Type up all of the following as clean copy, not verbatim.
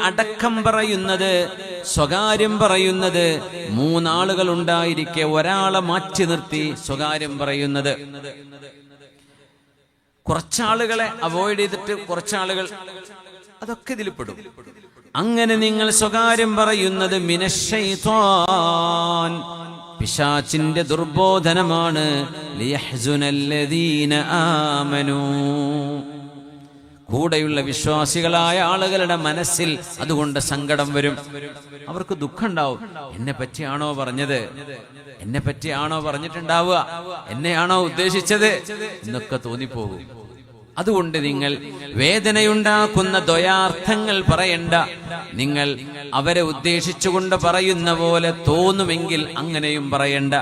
അടക്കം പറയുന്നത്, സ്വകാര്യം പറയുന്നത് മൂന്നാളുകൾ ഉണ്ടായിരിക്കെ ഒരാളെ മാറ്റി നിർത്തി സ്വകാര്യം പറയുന്നത്. കുറച്ചാളുകളെ അവോയ്ഡ് ചെയ്തിട്ട് കുറച്ചാളുകൾ, അതൊക്കെ ഇതിൽ പെടും. അങ്ങനെ നിങ്ങൾ സ്വകാര്യം പറയുന്നത് മിനശ്ശൈത്വാൻ, പിശാചിന്റെ ദുർബോധനമാണ്. ലിയഹ്സുനല്ലദീന ആമനൂ, കൂടെയുള്ള വിശ്വാസികളായ ആളുകളുടെ മനസ്സിൽ അതുകൊണ്ട് സങ്കടം വരും, അവർക്ക് ദുഃഖം ഉണ്ടാവും. എന്നെ പറ്റിയാണോ പറഞ്ഞത്, എന്നെ പറ്റിയാണോ പറഞ്ഞിട്ടുണ്ടാവുക, എന്നെയാണോ ഉദ്ദേശിച്ചത് എന്നൊക്കെ തോന്നിപ്പോകും. അതുകൊണ്ട് നിങ്ങൾ വേദനയുണ്ടാക്കുന്ന ദ്വയാർത്ഥങ്ങൾ പറയണ്ട. നിങ്ങൾ അവരെ ഉദ്ദേശിച്ചുകൊണ്ട് പറയുന്ന പോലെ തോന്നുമെങ്കിൽ അങ്ങനെയും പറയണ്ട.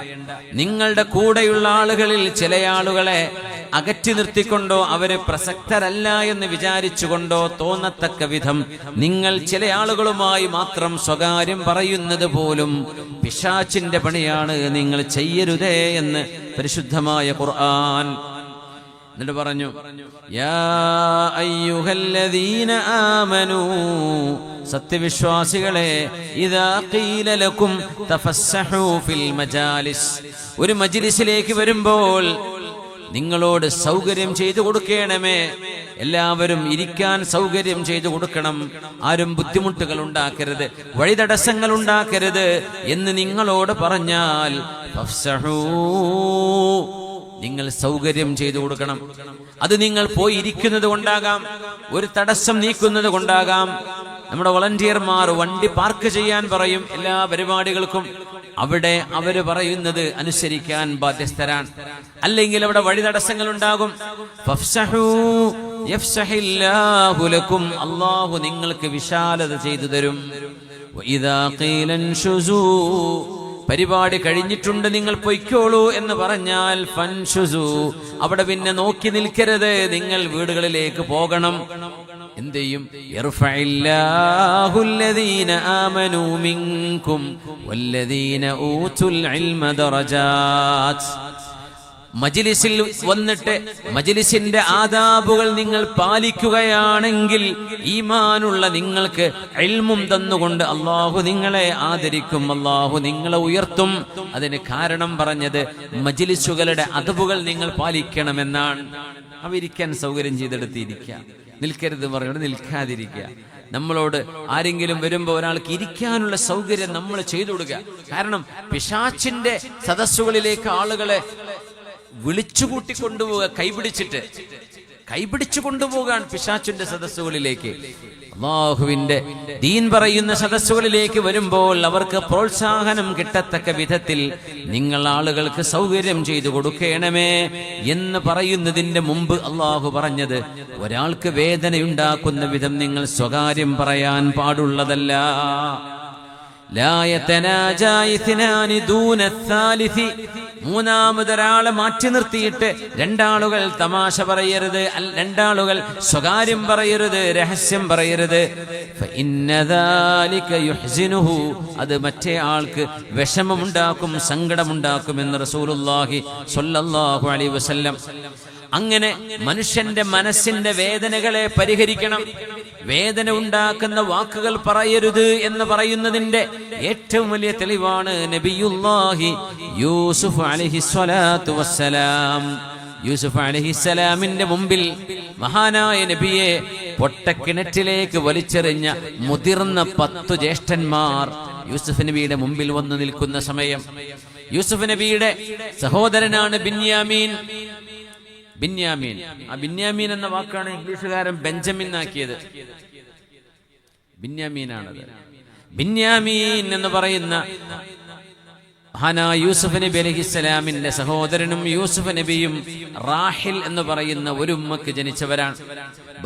നിങ്ങളുടെ കൂടെയുള്ള ആളുകളിൽ ചില ആളുകളെ അകറ്റി നിർത്തിക്കൊണ്ടോ അവരെ പ്രസക്തരല്ല എന്ന് വിചാരിച്ചുകൊണ്ടോ തോന്നത്തക്ക വിധം നിങ്ങൾ ചില ആളുകളുമായി മാത്രം സ്വകാര്യം പറയുന്നത് പോലും പിശാചിന്റെ പണിയാണ്, നിങ്ങൾ ചെയ്യരുതേ എന്ന് പരിശുദ്ധമായ ഖുർആൻ. എന്നിട്ട് പറഞ്ഞു, യാ അയ്യുഹല്ലദീന ആമനൂ, സത്യവിശ്വാസികളെ, ഇദാ ഖീല ലക്കും തഫസ്സഹൂ ഫിൽ മജാലിസ്, ഒരു മജ്ലിസിലേക്ക് വരുമ്പോൾ നിങ്ങളോട് സൗകര്യം ചെയ്തു കൊടുക്കണമേ, എല്ലാവരും ഇരിക്കാൻ സൗകര്യം ചെയ്തു കൊടുക്കണം, ആരും ബുദ്ധിമുട്ടുകൾ ഉണ്ടാക്കരുത്, വഴിതടസ്സങ്ങൾ ഉണ്ടാക്കരുത് എന്ന് നിങ്ങളോട് പറഞ്ഞാൽ ഫഫ്സഹൂ, നിങ്ങൾ സൗകര്യം ചെയ്തു കൊടുക്കണം. അത് നിങ്ങൾ പോയി ഇരിക്കുന്നത് കൊണ്ടാകാം, ഒരു തടസ്സം നീക്കുന്നത് കൊണ്ടാകാം. നമ്മുടെ വളണ്ടിയർമാർ വണ്ടി പാർക്ക് ചെയ്യാൻ പറയും എല്ലാ പരിപാടികൾക്കും, അവിടെ അവര് പറയുന്നത് അനുസരിക്കാൻ ബാധ്യസ്ഥരാണ്. അല്ലെങ്കിൽ അവിടെ വഴി തടസ്സങ്ങൾ ഉണ്ടാകും. ഫഫ്സഹൂ യഫ്സഹില്ലാഹു ലക്കും, അല്ലാഹു നിങ്ങൾക്ക് വിശാലത ചെയ്തു തരും. വഇദാ ഖീല അൻശുസൂ, പരിപാടി കഴിഞ്ഞിട്ടുണ്ട് നിങ്ങൾ പൊയ്ക്കോളൂ എന്ന് പറഞ്ഞാൽ ഫൻഷുസു, അവിടെ പിന്നെ നോക്കി നിൽക്കരുത്, നിങ്ങൾ വീടുകളിലേക്ക് പോകണം. എന്ത് ചെയ്യും? യർഫഇല്ലാഹുല്ലദീന ആമനൂ മിൻകും വല്ലദീന ഊതുൽ ഇൽമ ദറജാത്ത്. മജ്ലിസിൽ വന്നിട്ട് മജ്ലിസിന്റെ ആദാബുകൾ നിങ്ങൾ പാലിക്കുകയാണെങ്കിൽ ഈമാനുള്ള നിങ്ങൾക്ക് ഇൽമും തന്നുകൊണ്ട് അല്ലാഹു നിങ്ങളെ ആദരിക്കും, അല്ലാഹു നിങ്ങളെ ഉയർത്തും. അതിന് കാരണം പറഞ്ഞത് മജ്ലിസുകളുടെ അദബുകൾ നിങ്ങൾ പാലിക്കണമെന്നാണ്. അവരിക്കാൻ സൗകര്യം ചെയ്തെടുത്തിരിക്കുക, നിൽക്കരുത് പറയുന്നത് നിൽക്കാതിരിക്കുക. നമ്മളോട് ആരെങ്കിലും വരുമ്പോൾ ഒരാൾക്ക് ഇരിക്കാനുള്ള സൗകര്യം നമ്മൾ ചെയ്തു കൊടുക്കുക. കാരണം പിശാചിന്റെ സദസ്സുകളിലേക്ക് ആളുകളെ വിളിച്ചുകൂട്ടി കൊണ്ടുപോവുക, കൈപിടിച്ചു കൊണ്ടുപോകാൻ പിശാചിന്റെ സദസ്സുകളിലേക്ക്. അല്ലാഹുവിന്റെ ദീൻ പറയുന്ന സദസ്സുകളിലേക്ക് വരുമ്പോൾ അവർക്ക് പ്രോത്സാഹനം കിട്ടത്തക്ക വിധത്തിൽ നിങ്ങൾ ആളുകൾക്ക് സൗകര്യം ചെയ്തു കൊടുക്കണമേ എന്ന് പറയുന്നതിന്റെ മുമ്പ് അല്ലാഹു പറഞ്ഞത്, ഒരാൾക്ക് വേദനയുണ്ടാക്കുന്ന വിധം നിങ്ങൾ സ്വകാര്യം പറയാൻ പാടുള്ളതല്ല. ലാ യതനാജാ ഇത്നാനി ദൂന അത്സാലിസി, മൂന്നാമതൊരാളെ മാറ്റി നിർത്തിയിട്ട് രണ്ടാളുകൾ തമാശ പറയരുത്, രണ്ടാളുകൾ സ്വകാര്യം പറയരുത്, രഹസ്യം പറയരുത്. ഫഇന്ന ദാലിക യുഹ്സിനുഹു, അത് മറ്റേ ആൾക്ക് വിഷമമുണ്ടാക്കും, സങ്കടമുണ്ടാക്കും എന്ന് റസൂലുള്ളാഹി സ്വല്ലല്ലാഹു അലൈഹി വസല്ലം. അങ്ങനെ മനുഷ്യന്റെ മനസ്സിന്റെ വേദനകളെ പരിഹരിക്കണം. വേദന ഉണ്ടാക്കുന്ന വാക്കുകൾ പറയരുത് എന്ന് പറയുന്നതിന്റെ ഏറ്റവും വലിയ തെളിവാണ് നബിയുല്ലാഹി യൂസുഫ് അലൈഹിസ്സലാത്തു വസ്സലാം. യൂസുഫ് അലൈഹിസ്സലാമിന്റെ മുമ്പിൽ മഹാനായ നബിയെ പൊട്ടക്കിണറ്റിലേക്ക് വലിച്ചെറിഞ്ഞ മുതിർന്ന 10 ജ്യേഷ്ഠന്മാർ യൂസുഫ് നബിയുടെ മുമ്പിൽ വന്നു നിൽക്കുന്ന സമയം, യൂസുഫ് നബിയുടെ സഹോദരനാണ് ബിന്യാമീൻ. ആ ബിന്യാമീൻ എന്ന വാക്കാണ് ഇംഗ്ലീഷുകാരൻ ബെഞ്ചമിൻ ആക്കിയത്. ബിന്യാമീനാണത്. ബിന്യാമീൻ എന്ന് പറയുന്ന മഹാനായ യൂസുഫ് നബി അലൈഹിസ്സലാമിന്റെ സഹോദരനും യൂസുഫ് നബിയും റാഹിൽ എന്ന് പറയുന്ന ഒരു ഉമ്മക്ക് ജനിച്ചവരാണ്.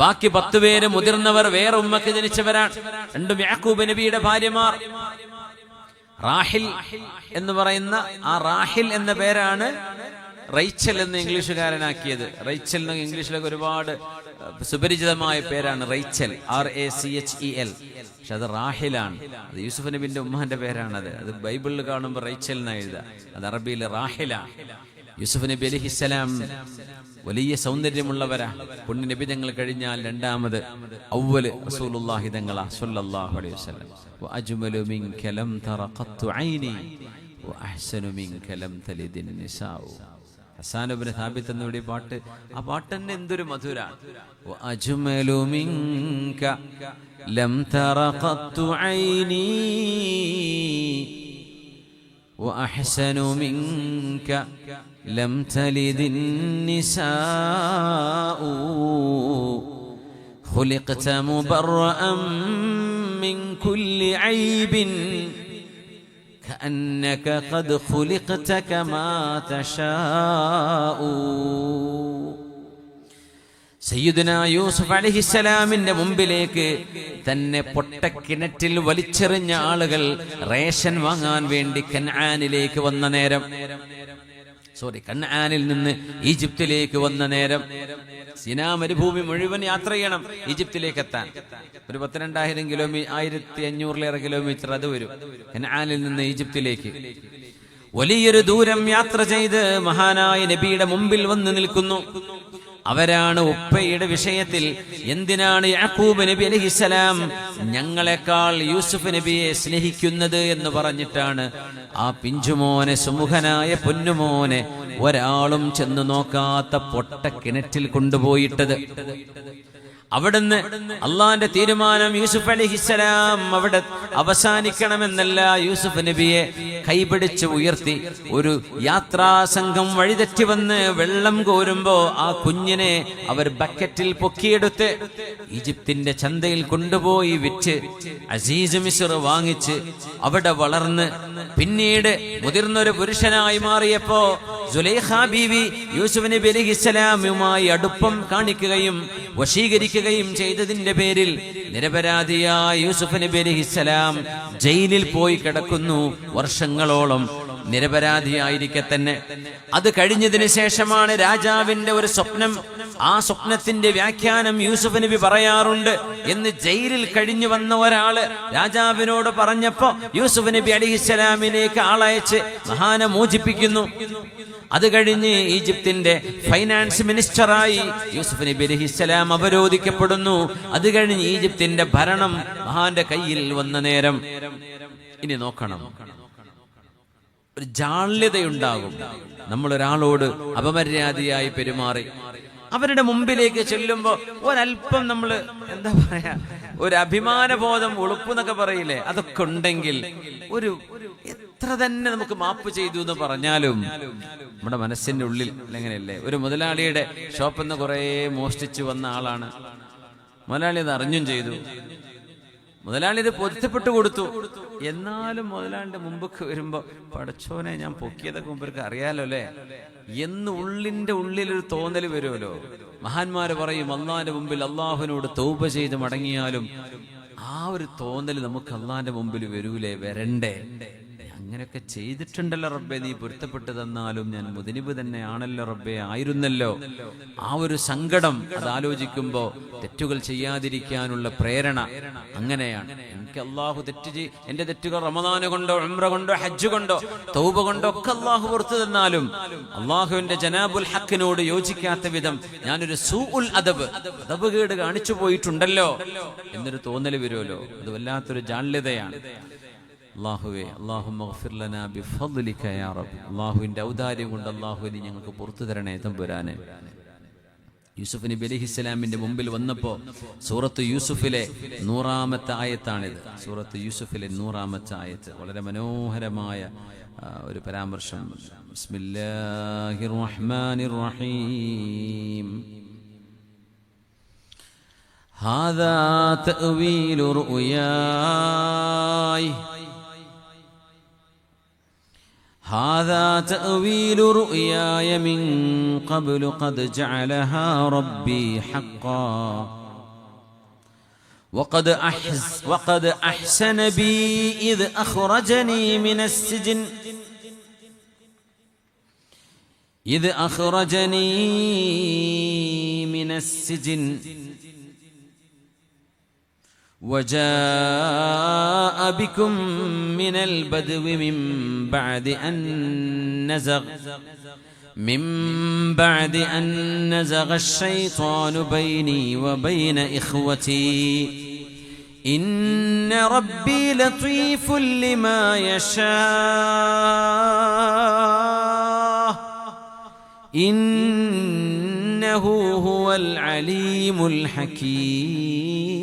ബാക്കി 10 പേര് മുതിർന്നവർ വേറെ ഉമ്മക്ക് ജനിച്ചവരാണ്. രണ്ടും യാക്കൂബ് നബിയുടെ ഭാര്യമാർ. റാഹിൽ എന്ന് പറയുന്ന ആ റാഹിൽ എന്ന പേരാണ് റൈച്ചൽ എന്ന് ഇംഗ്ലീഷുകാരനാക്കിയത്. റൈച്ചൽ എന്ന് ഇംഗ്ലീഷിലൊക്കെ ഒരുപാട് സുപരിചിതമായ പേരാണ് റൈച്ചൽ, RACHEL. പക്ഷെ അത് റാഹിലാണ്. അത് യൂസുഫ് നബിന്റെ ഉമ്മാന്റെ പേരാണത്. അത് ബൈബിളിൽ കാണുമ്പോൾ റൈച്ചൽ എന്ന് എഴുതുക, അത് അറബിയിൽ റാഹിലാണ്. യൂസുഫ് നബി അലൈഹിസ്സലാം വലിയ സൗന്ദര്യമുള്ളവരാ. പുണ്യ നബി തങ്ങൾ കഴിഞ്ഞാൽ രണ്ടാമത് അവ്വല് റസൂലുള്ളാഹി തങ്ങളാ സ്വല്ലല്ലാഹു അലൈഹി വസല്ലം. വഅജ്മലു മിൻക ലം തറ ഖത്തു ഐനി വഅഹ്സനു മിൻക ലം തലിദിൻ നിസാഉ. ഹസ്സാൻ ഇബ്നു സാബിത്ത് എന്നോട് പാട്ട്, ആ പാട്ട് തന്നെ എന്തൊരു മധുരാണ്. വഅജ്മലു മിൻക ലം തറ ഖത്തു ഐനി وأحسن منك لم تلد النساء خلقت مبرأ من كل عيب كأنك قد خلقت كما تشاء. സയ്യിദുന യൂസുഫ് അലൈഹിസ്സലാമിന്റെ മുമ്പിലേക്ക് തന്നെ പൊട്ടക്കിണറ്റിൽ വലിച്ചെറിഞ്ഞ ആളുകൾ റേഷൻ വാങ്ങാൻ വേണ്ടി കൻആനിലേക്ക് വന്ന നേരം, കൻആനിൽ നിന്ന് ഈജിപ്തിലേക്ക് വന്ന നേരം, സിനാ മരുഭൂമി മുഴുവൻ യാത്ര ചെയ്യണം ഈജിപ്തിലേക്ക് എത്താൻ. ഒരു 12,000 കിലോമീറ്റർ, 1500 കിലോമീറ്റർ അത് വരും കൻആനിൽ നിന്ന് ഈജിപ്തിലേക്ക്. വലിയൊരു ദൂരം യാത്ര ചെയ്ത് മഹാനായ നബിയുടെ മുമ്പിൽ വന്ന് നിൽക്കുന്നു. അവരാണ് ഉപ്പയുടെ വിഷയത്തിൽ എന്തിനാണ് യാക്കൂബ് നബി അലൈഹിസ്സലാം ഞങ്ങളെക്കാൾ യൂസുഫ് നബിയെ സ്നേഹിക്കുന്നത് എന്ന് പറഞ്ഞിട്ടാണ് ആ പിഞ്ചുമോനെ, സുമുഖനായ പൊന്നുമോനെ ഒരാളും ചെന്ന് നോക്കാത്ത പൊട്ട കിണറ്റിൽ കൊണ്ടുപോയിട്ടത്. അവിടുന്ന് അള്ളാന്റെ തീരുമാനം യൂസുഫ് അലൈഹിസ്സലാം അവിടെ അവസാനിക്കണമെന്നല്ല, യൂസുഫ് നബിയെ കൈപിടിച്ച് ഉയർത്തി ഒരു യാത്രാ സംഘം വഴിതെറ്റി വന്ന് വെള്ളം കോരുമ്പോ ആ കുഞ്ഞിനെ അവർ ബക്കറ്റിൽ പൊക്കിയെടുത്ത് ഈജിപ്തിന്റെ ചന്തയിൽ കൊണ്ടുപോയി വിറ്റ് അസീസ് മിസ്ർ വാങ്ങിച്ച് അവിടെ വളർന്ന് പിന്നീട് മുതിർന്നൊരു പുരുഷനായി മാറിയപ്പോ സുലൈഖ ബീവി യൂസുഫ് നബി അലൈഹിസ്സലാമുമായി അടുപ്പം കാണിക്കുകയും വശീകരിക്കുകയും ചെയ്തതിന്റെ പേരിൽ നിരപരാധിയായ യൂസുഫ് നബി അലൈഹിസ്സലാം ജയിലിൽ പോയി കിടക്കുന്നു വർഷങ്ങളോളം. നിരപരാധിയായിരിക്കെ തന്നെ അത് കഴിഞ്ഞതിന് ശേഷമാണ് രാജാവിന്റെ ഒരു സ്വപ്നം, ആ സ്വപ്നത്തിന്റെ വ്യാഖ്യാനം യൂസുഫ് നബി പറയാറുണ്ട് എന്ന് ജയിലിൽ കഴിഞ്ഞു വന്ന ഒരാള് രാജാവിനോട് പറഞ്ഞപ്പോ യൂസുഫ് നബി അലൈഹിസ്സലാമിലേക്ക് ആളയച്ച് മഹാനെ മോചിപ്പിക്കുന്നു. അത് കഴിഞ്ഞ് ഈജിപ്തിന്റെ ഫൈനാൻസ് മിനിസ്റ്ററായി യൂസുഫ് നബി അലൈഹിസ്സലാം അവരോധിക്കപ്പെടുന്നു. അത് കഴിഞ്ഞ് ഈജിപ്തിന്റെ ഭരണം മഹാന്റെ കയ്യിൽ വന്ന നേരം ഇനി നോക്കണം, ഒരു ജാള്യതയുണ്ടാകും. നമ്മളൊരാളോട് അപമര്യാദയായി പെരുമാറി അവരുടെ മുമ്പിലേക്ക് ചെല്ലുമ്പോ ഒരല്പം നമ്മള് എന്താ പറയാ, ഒരു അഭിമാനബോധം, ഉളുപ്പ് എന്നൊക്കെ പറയില്ലേ, അതൊക്കെ ഉണ്ടെങ്കിൽ ഒരു എത്ര തന്നെ നമുക്ക് മാപ്പ് ചെയ്തു എന്ന് പറഞ്ഞാലും നമ്മുടെ മനസ്സിന്റെ ഉള്ളിൽ എങ്ങനെയല്ലേ. ഒരു മുതലാളിയുടെ ഷോപ്പിൽ നിന്ന് കുറെ മോഷ്ടിച്ചു വന്ന ആളാണ്. മുതലാളി അത് അറിഞ്ഞും ചെയ്തു, മുതലാളി ഇത് പൊരുത്തപ്പെട്ടു കൊടുത്തു. എന്നാലും മുതലാളിന്റെ മുമ്പൊക്കെ വരുമ്പോ പടച്ചോനെ ഞാൻ പൊക്കിയതൊക്കെ മുമ്പൊക്കെ അറിയാലോ അല്ലേ എന്ന് ഉള്ളിന്റെ ഉള്ളിലൊരു തോന്നല് വരുമല്ലോ. മഹാന്മാര് പറയും അള്ളാന്റെ മുമ്പിൽ അള്ളാഹുവിനോട് തൗബ ചെയ്ത് മടങ്ങിയാലും ആ ഒരു തോന്നല് നമുക്ക് അള്ളാന്റെ മുമ്പിൽ വരൂലേ, വരണ്ടേ. അങ്ങനെയൊക്കെ ചെയ്തിട്ടുണ്ടല്ലോ റബ്ബെ, നീ പൊരുത്തപ്പെട്ടു തന്നാലും ഞാൻ മുദനിബ് തന്നെയാണല്ലോ റബ്ബെ, ആയിരുന്നല്ലോ. ആ ഒരു സങ്കടം അത് ആലോചിക്കുമ്പോ തെറ്റുകൾ ചെയ്യാതിരിക്കാനുള്ള പ്രേരണ അങ്ങനെയാണ്. എനിക്ക് അള്ളാഹു എന്റെ തെറ്റുകൾ റമദാന് കൊണ്ടോ ഉംറ കൊണ്ടോ ഹജ്ജ് കൊണ്ടോ തൗബ കൊണ്ടോ ഒക്കെ അള്ളാഹു പുറത്തു തന്നാലും അള്ളാഹുവിന്റെ ജനാബുൽ ഹക്കിനോട് യോജിക്കാത്ത വിധം ഞാനൊരു സൂഉൽ അദബ് കേട് കാണിച്ചു പോയിട്ടുണ്ടല്ലോ എന്നൊരു തോന്നല് വരുമല്ലോ. അത് വല്ലാത്തൊരു ജാള്യതയാണ്. അല്ലാഹുവേ, അല്ലാഹുമ്മ ഗ്ഫിർ ലനാ ബിഫദ്ലിക യാ റബ്ബ്, അല്ലാഹുവിന്റെ ഔദാര്യം കൊണ്ട് അല്ലാഹുവേ നീ ഞങ്ങൾക്ക് പുറത്തു തരണേ തമ്പുരാനെ. യൂസുഫ് നബി അലൈഹിസ്സലാമിന്റെ മുമ്പിൽ വന്നപ്പോ സൂറത്ത് യൂസുഫിലെ 100-ാമത്തെ ആയത്താണിത്. സൂറത്ത് യൂസുഫിലെ 100-ാമത്തെ ആയത്ത്, വളരെ മനോഹരമായ ഒരു പരാമർശം. ബിസ്മില്ലാഹിർ റഹ്മാനിർ റഹീം. ഹാദാ തഅ്വീലു റുയായ هذا تأويل رؤياي من قبل قد جعلها ربي حقا وقد أحسن بي إذ أخرجني من السجن وجاء بكم من البدو من بعد أن نزغ മിൻ ബഅദി അൻ നസഗ അശ്ശൈത്വാനു ബൈനി വബൈന ഇഖ്വതി ഇന്ന റബ്ബി ലതീഫുൻ ലിമാ യശാ ഇന്നഹു ഹുവൽ അലീമുൽ ഹകീം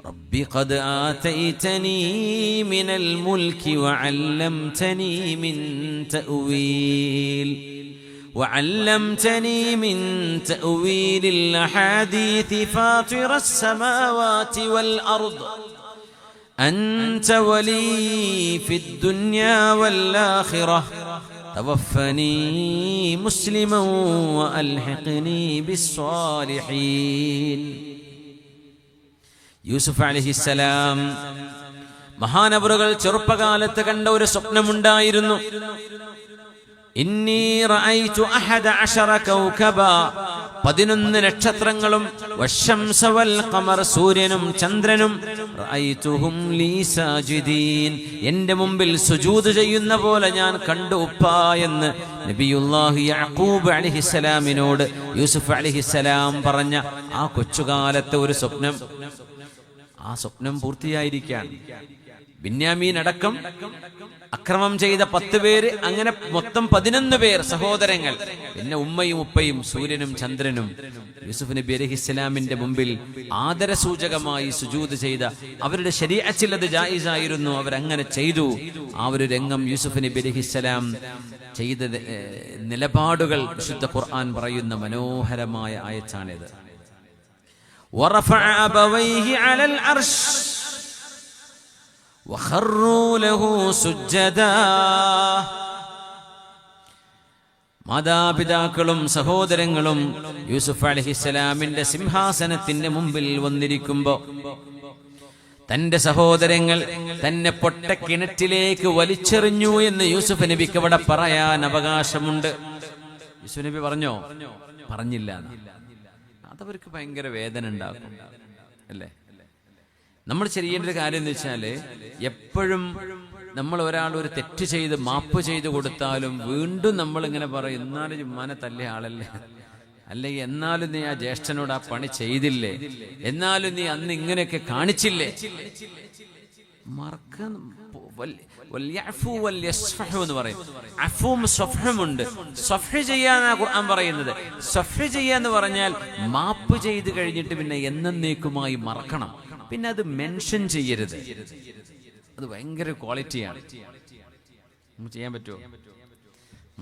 ربي قد آتيتني من الملك وعلمتني من تأويل الأحاديث فاطر السماوات والأرض أنت ولي في الدنيا والآخرة توفني مسلما وألحقني بالصالحين. യൂസുഫ് അലൈഹിസ്സലാം മഹാനവറുകൾ ചെറുപ്പകാലത്ത് കണ്ട ഒരു സ്വപ്നമുണ്ടായിരുന്നു. ഇന്നി റഅയ്തു അഹദ അശറ കൗകബ 11 നക്ഷത്രങ്ങളും വശംസ വൽ ഖമർ സൂര്യനും ചന്ദ്രനും റഅയ്തുഹും ലീ സാജിദീൻ എൻ്റെ മുമ്പിൽ സുജൂദ് ചെയ്യുന്ന പോലെ ഞാൻ കണ്ടു ഉപ്പാ എന്ന് നബിയുല്ലാഹി യഅഖൂബ് അലൈഹിസ്സലാമിനോട് യൂസുഫ് അലൈഹിസ്സലാം പറഞ്ഞ ആ കൊച്ചുകാലത്തെ ഒരു സ്വപ്നം, ആ സ്വപ്നം പൂർത്തിയായിരിക്കാൻ. ബിന്യാമീൻ അടക്കം അക്രമം ചെയ്ത 10 പേര്, അങ്ങനെ മൊത്തം 11 പേർ സഹോദരങ്ങൾ, പിന്നെ ഉമ്മയും ഉപ്പയും സൂര്യനും ചന്ദ്രനും യൂസുഫ് നബി അലൈഹിസ്സലാമിന്റെ മുമ്പിൽ ആദരസൂചകമായി സുജൂദ് ചെയ്ത, അവരുടെ ശരീഅത്തിൽ അത് ജായിസായിരുന്നു, അവരങ്ങനെ ചെയ്തു. ആ ഒരു രംഗം യൂസുഫ് നബി അലൈഹിസ്സലാം ചെയ്ത നിലപാടുകൾ വിശുദ്ധ ഖുർആൻ പറയുന്ന മനോഹരമായ ആയത്താണിത്. وَرَفَعَ أَبَوَيْهِ عَلَى الْعَرْشِ وَخَرُّوا لَهُ سُجَّدًا. മാതാപിതാക്കളും സഹോദരങ്ങളും യൂസുഫ് അലൈഹിസ്സലാമിന്റെ സിംഹാസനത്തിന്റെ മുമ്പിൽ വന്നിരിക്കുമ്പോൾ തന്റെ സഹോദരങ്ങൾ തന്നെ പൊട്ടക്കിണറ്റിലേക്ക് വലിച്ചെറിഞ്ഞു എന്ന് യൂസുഫ് നബിക്ക് അവിടെ പറയാൻ അവകാശമുണ്ട്. യൂസുഫ് നബി പറഞ്ഞോ? പറഞ്ഞില്ല. അതവർക്ക് ഭയങ്കര വേദന ഉണ്ടാക്കും അല്ലേ? നമ്മൾ ചെയ്യേണ്ട ഒരു കാര്യം എന്ന് വെച്ചാല്, എപ്പോഴും നമ്മൾ ഒരാൾ ഒരു തെറ്റ് ചെയ്ത് മാപ്പ് ചെയ്ത് കൊടുത്താലും വീണ്ടും നമ്മൾ ഇങ്ങനെ പറയും, എന്നാലും ജുമ്മാനെ തല്ലിയ ആളല്ലേ, അല്ലെങ്കിൽ എന്നാലും നീ ആ ജ്യേഷ്ഠനോട് ആ പണി ചെയ്തില്ലേ, എന്നാലും നീ അന്ന് ഇങ്ങനെയൊക്കെ കാണിച്ചില്ലേ. എന്ന് പറയും. അഫും സഫ്ഹുമുണ്ട്. സഫ്ഹ് ചെയ്യാന്നാ ഖുർആൻ പറയുന്നത്. സഫ്ഹ് ചെയ്യാന്ന് പറഞ്ഞാൽ മാപ്പ് ചെയ്ത് കഴിഞ്ഞിട്ട് പിന്നെ എന്നേക്കുമായി മറക്കണം, പിന്നെ അത് മെൻഷൻ ചെയ്യരുത്. അത് ഭയങ്കര ക്വാളിറ്റിയാണ്. നമുക്ക് ചെയ്യാൻ പറ്റുമോ?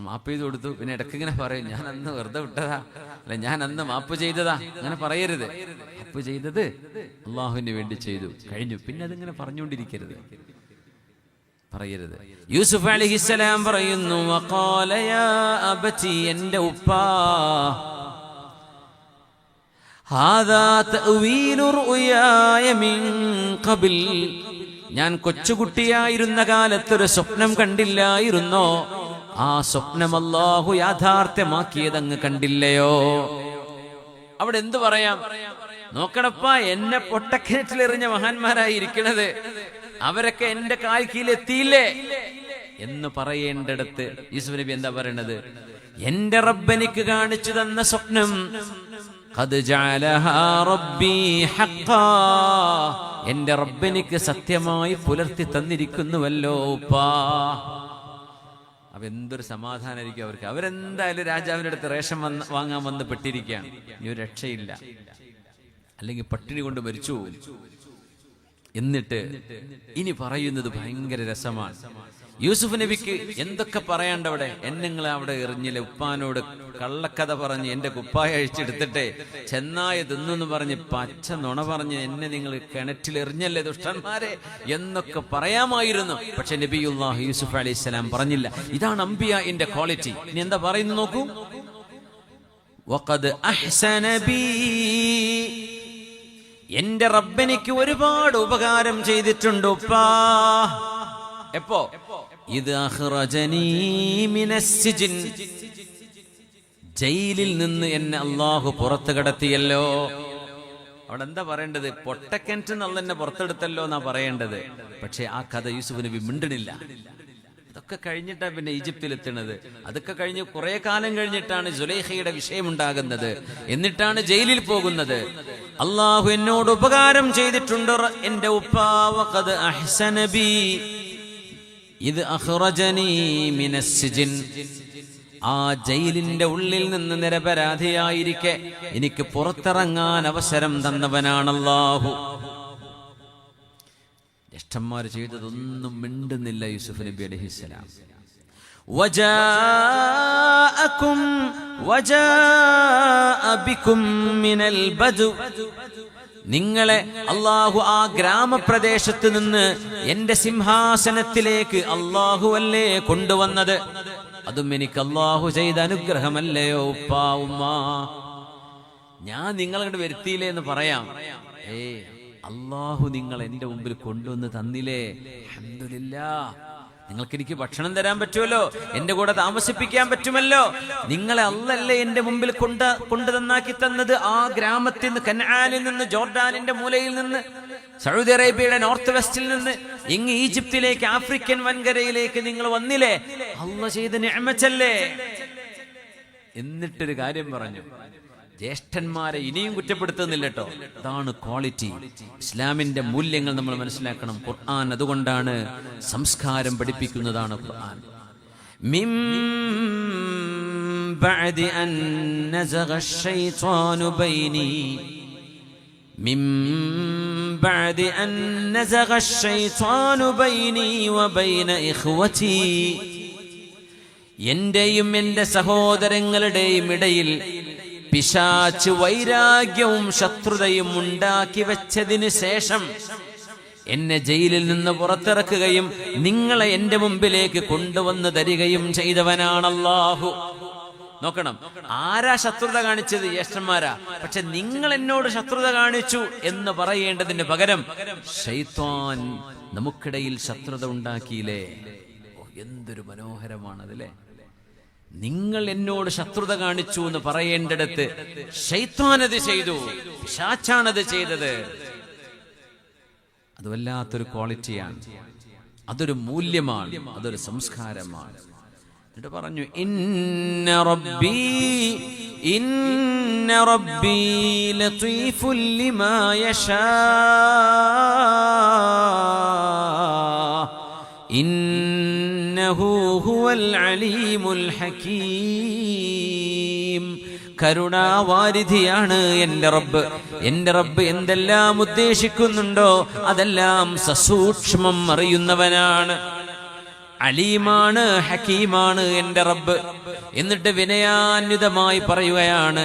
മാപ്പ് ചെയ്ത് കൊടുത്തു, പിന്നെ ഇടയ്ക്ക് ഇങ്ങനെ പറയും, ഞാൻ അന്ന് വെറുതെ വിട്ടതാ, അല്ല ഞാൻ അന്ന് മാപ്പ് ചെയ്തതാ, അങ്ങനെ പറയരുത്. മാപ്പ് ചെയ്തത് അള്ളാഹുവിന് വേണ്ടി ചെയ്തു, കഴിഞ്ഞു, പിന്നെ അതിങ്ങനെ പറഞ്ഞുകൊണ്ടിരിക്കരുത്, പറയരുത്. യൂസുഫ് അലൈഹിസ്സലാം പറയുന്നു, വഖാല യാ അബതി, എൻ്റെ ഉപ്പാ, ഹാദാ തഅ്വീലു റുയായ മിൻ ഖബൽ, ഞാൻ കൊച്ചുകുട്ടിയായിരുന്ന കാലത്തൊരു സ്വപ്നം കണ്ടില്ലായിരുന്നോ? ആ സ്വപ്നം അല്ലാഹു യാഥാർത്ഥ്യമാക്കിയത് അങ്ങ് കണ്ടില്ലയോ? അവിടെ എന്തു പറയാം? നോക്കണപ്പാ, എന്നെ പൊട്ടക്കിണറ്റിലെറിഞ്ഞ മഹാന്മാരായി ഇരിക്കണത്, അവരൊക്കെ എന്റെ കാൽക്കീലെത്തിയില്ലേ എന്ന് പറയേണ്ടടുത്ത് യൂസുഫ് നബി എന്താ പറയണത്? എന്റെ റബ്ബ് എനിക്ക് കാണിച്ചു തന്ന സ്വപ്നം ഖദ് ജഅലഹാ റബ്ബി ഹഖ്ഖാ, എന്റെ റബ്ബ് എനിക്ക് സത്യമായി പുലർത്തി തന്നിരിക്കുന്നുവല്ലോ ഉപ്പാ. അപ്പൊ എന്തൊരു സമാധാനമായിരിക്കും അവർക്ക്. അവരെന്തായാലും രാജാവിന്റെ അടുത്ത് റേഷൻ വാങ്ങാൻ വന്ന് പെട്ടിരിക്കുകയാണ്, ഇനി ഒരു രക്ഷയില്ല, അല്ലെങ്കിൽ പട്ടിണി കൊണ്ട് മരിച്ചു. എന്നിട്ട് ഇനി പറയുന്നത് ഭയങ്കര രസമാണ്. യൂസുഫ് നബിക്ക് എന്തൊക്കെ പറയാണ്ടവിടെ. എന്നെ അവിടെ എറിഞ്ഞില്ല, ഉപ്പാനോട് കള്ളക്കഥ പറഞ്ഞ് എന്റെ കുപ്പായ അഴിച്ചെടുത്തിട്ടെ ചെന്നായ തിന്നു പറഞ്ഞ് പച്ച നുണ പറഞ്ഞ് എന്നെ നിങ്ങൾ കിണറ്റിലെറിഞ്ഞല്ലേ ദുഷ്ടന്മാരെ എന്നൊക്കെ പറയാമായിരുന്നു. പക്ഷെ നബിയുല്ലാഹി യൂസുഫ് അലൈഹിസ്സലാം പറഞ്ഞില്ല. ഇതാണ് അംബിയാഇന്റെ ക്വാളിറ്റി. ഇനി എന്താ പറയുന്നു നോക്കൂ. വഖദ് അഹ്സന ബി, എന്റെ റബ്ബെനിക്ക് ഒരുപാട് ഉപകാരം ചെയ്തിട്ടുണ്ട് ഉപ്പാ. എപ്പോ? ഇത് അഖ്റജനീ മിനസ്സിജ്ൻ, ജയിലിൽ നിന്ന് എന്നെ അല്ലാഹു പുറത്തു കടത്തിയല്ലോ. അവിടെ എന്താ പറയേണ്ടത്? പൊട്ടക്കിണറ്റിൽ നിന്ന് എന്നെ പുറത്തെടുത്തല്ലോ എന്നാ പറയേണ്ടത്. പക്ഷെ ആ കഥ യൂസുഫ് നബി മിണ്ടണില്ല. അതൊക്കെ കഴിഞ്ഞിട്ടാണ് പിന്നെ ഈജിപ്തിൽ എത്തുന്നത്. അതൊക്കെ കഴിഞ്ഞ് കുറെ കാലം കഴിഞ്ഞിട്ടാണ് സുലൈഖയുടെ വിഷയമുണ്ടാകുന്നത്. എന്നിട്ടാണ് ജയിലിൽ പോകുന്നത്. അള്ളാഹു എന്നോട് ഉപകാരം ചെയ്തിട്ടുണ്ട്. എന്റെ ഉപ്പാ വഖദ് അഹ്സന ബി ഇദ് അഖ്റജനി മിനസ് സിജ്ൻ. ആ ജയിലിന്റെ ഉള്ളിൽ നിന്ന് നിരപരാധിയായിരിക്കെ എനിക്ക് പുറത്തിറങ്ങാൻ അവസരം തന്നവനാണ് അല്ലാഹു. ജ്യേഷ്ഠന്മാർ ചെയ്തതൊന്നും മിണ്ടുന്നില്ല യൂസുഫ് നബി അലൈഹിസ്സലാം. വജാഅകും വജാഅ ബികും മിനൽ ബദു. നിങ്ങളെ അല്ലാഹു ആ ഗ്രാമപ്രദേശത്ത് നിന്ന് എന്റെ സിംഹാസനത്തിലേക്ക് അല്ലാഹു അല്ലേ കൊണ്ടുവന്നത്. അതും എനിക്ക് അല്ലാഹു ചെയ്ത അനുഗ്രഹമല്ലയോ ഉപ്പാ ഉമ്മ. ഞാൻ നിങ്ങളങ്ങോട്ട് വരുത്തിയില്ലേ എന്ന് പറയാം. അല്ലാഹു നിങ്ങൾ എന്റെ മുമ്പിൽ കൊണ്ടുവന്ന് തന്നില്ലേ, അൽഹംദുലില്ലാഹ്. നിങ്ങൾക്ക് എനിക്ക് ഭക്ഷണം തരാൻ പറ്റുമല്ലോ, എന്റെ കൂടെ താമസിപ്പിക്കാൻ പറ്റുമല്ലോ. നിങ്ങളെ അല്ലല്ലേ എന്റെ മുമ്പിൽ കൊണ്ടു തന്നാക്കി തന്നത്. ആ ഗ്രാമത്തിൽ നിന്ന്, കനാനിൽ നിന്ന്, ജോർഡാനിന്റെ മൂലയിൽ നിന്ന്, സൗദി അറേബ്യയുടെ നോർത്ത് വെസ്റ്റിൽ നിന്ന് ഇങ്ങ് ഈജിപ്തിലേക്ക്, ആഫ്രിക്കൻ വൻകരയിലേക്ക് നിങ്ങൾ വന്നില്ലേ. അല്ലാഹു ചെയ്ത നിഅമത്തല്ലേ. എന്നിട്ടൊരു കാര്യം പറഞ്ഞു, ജ്യേഷ്ഠന്മാരെ ഇനിയും കുറ്റപ്പെടുത്തുന്നില്ല കേട്ടോ. അതാണ് ക്വാളിറ്റി. ഇസ്ലാമിന്റെ മൂല്യങ്ങൾ നമ്മൾ മനസ്സിലാക്കണം. ഖുർആൻ അതുകൊണ്ടാണ് സംസ്കാരം പഠിപ്പിക്കുന്നതാണ് ഖുർആൻ. മിൻ ബഅദി അൻ നസഗ അശ്ശൈത്വാനു ബൈനി മിൻ ബഅദി അൻ നസഗ അശ്ശൈത്വാനു ബൈനി വബൈന ഇഖ്വതി. എന്റെയും എന്റെ സഹോദരങ്ങളുടെയും ഇടയിൽ പിശാച് വൈരാഗ്യവും ശത്രുതയും ഉണ്ടാക്കി വെച്ചതിന് ശേഷം എന്നെ ജയിലിൽ നിന്ന് പുറത്തിറക്കുകയും നിങ്ങളെ എന്റെ മുമ്പിലേക്ക് കൊണ്ടുവന്ന് തരികയും ചെയ്തവനാണ് അല്ലാഹു. നോക്കണം, ആരാ ശത്രുത കാണിച്ചത്? ജ്യേഷ്ഠന്മാരാ. പക്ഷെ നിങ്ങൾ എന്നോട് ശത്രുത കാണിച്ചു എന്ന് പറയേണ്ടതിന് പകരം ശൈത്വാൻ നമുക്കിടയിൽ ശത്രുത ഉണ്ടാക്കിയില്ലേ. എന്തൊരു മനോഹരമാണതല്ലേ. നിങ്ങൾ എന്നോട് ശത്രുത കാണിച്ചു എന്ന് പറയേണ്ടിടത്ത് ശൈത്വാനത് ചെയ്തു, പിശാചാണത് ചെയ്തത്. അത് വല്ലാത്തൊരു ക്വാളിറ്റിയാണ്, അതൊരു മൂല്യമാണ്, അതൊരു സംസ്കാരമാണ്. എന്നിട്ട് പറഞ്ഞു, ഇന്ന റബ്ബി ലതീഫുൽ ലിമാ യശാ ഇന്നഹു ഹുവൽ അലീമുൽ ഹകീം. കരുണാവാരിധിയാണ് എന്റെ റബ്ബ്. എന്റെ റബ്ബ് എന്തെല്ലാം ഉദ്ദേശിക്കുന്നുണ്ടോ അതെല്ലാം സസൂക്ഷ്മം അറിയുന്നവനാണ്. അലീമാണ്, ഹക്കീമാണ് എന്റെ റബ്ബ്. എന്നിട്ട് വിനയാന്വിതമായി പറയുകയാണ്,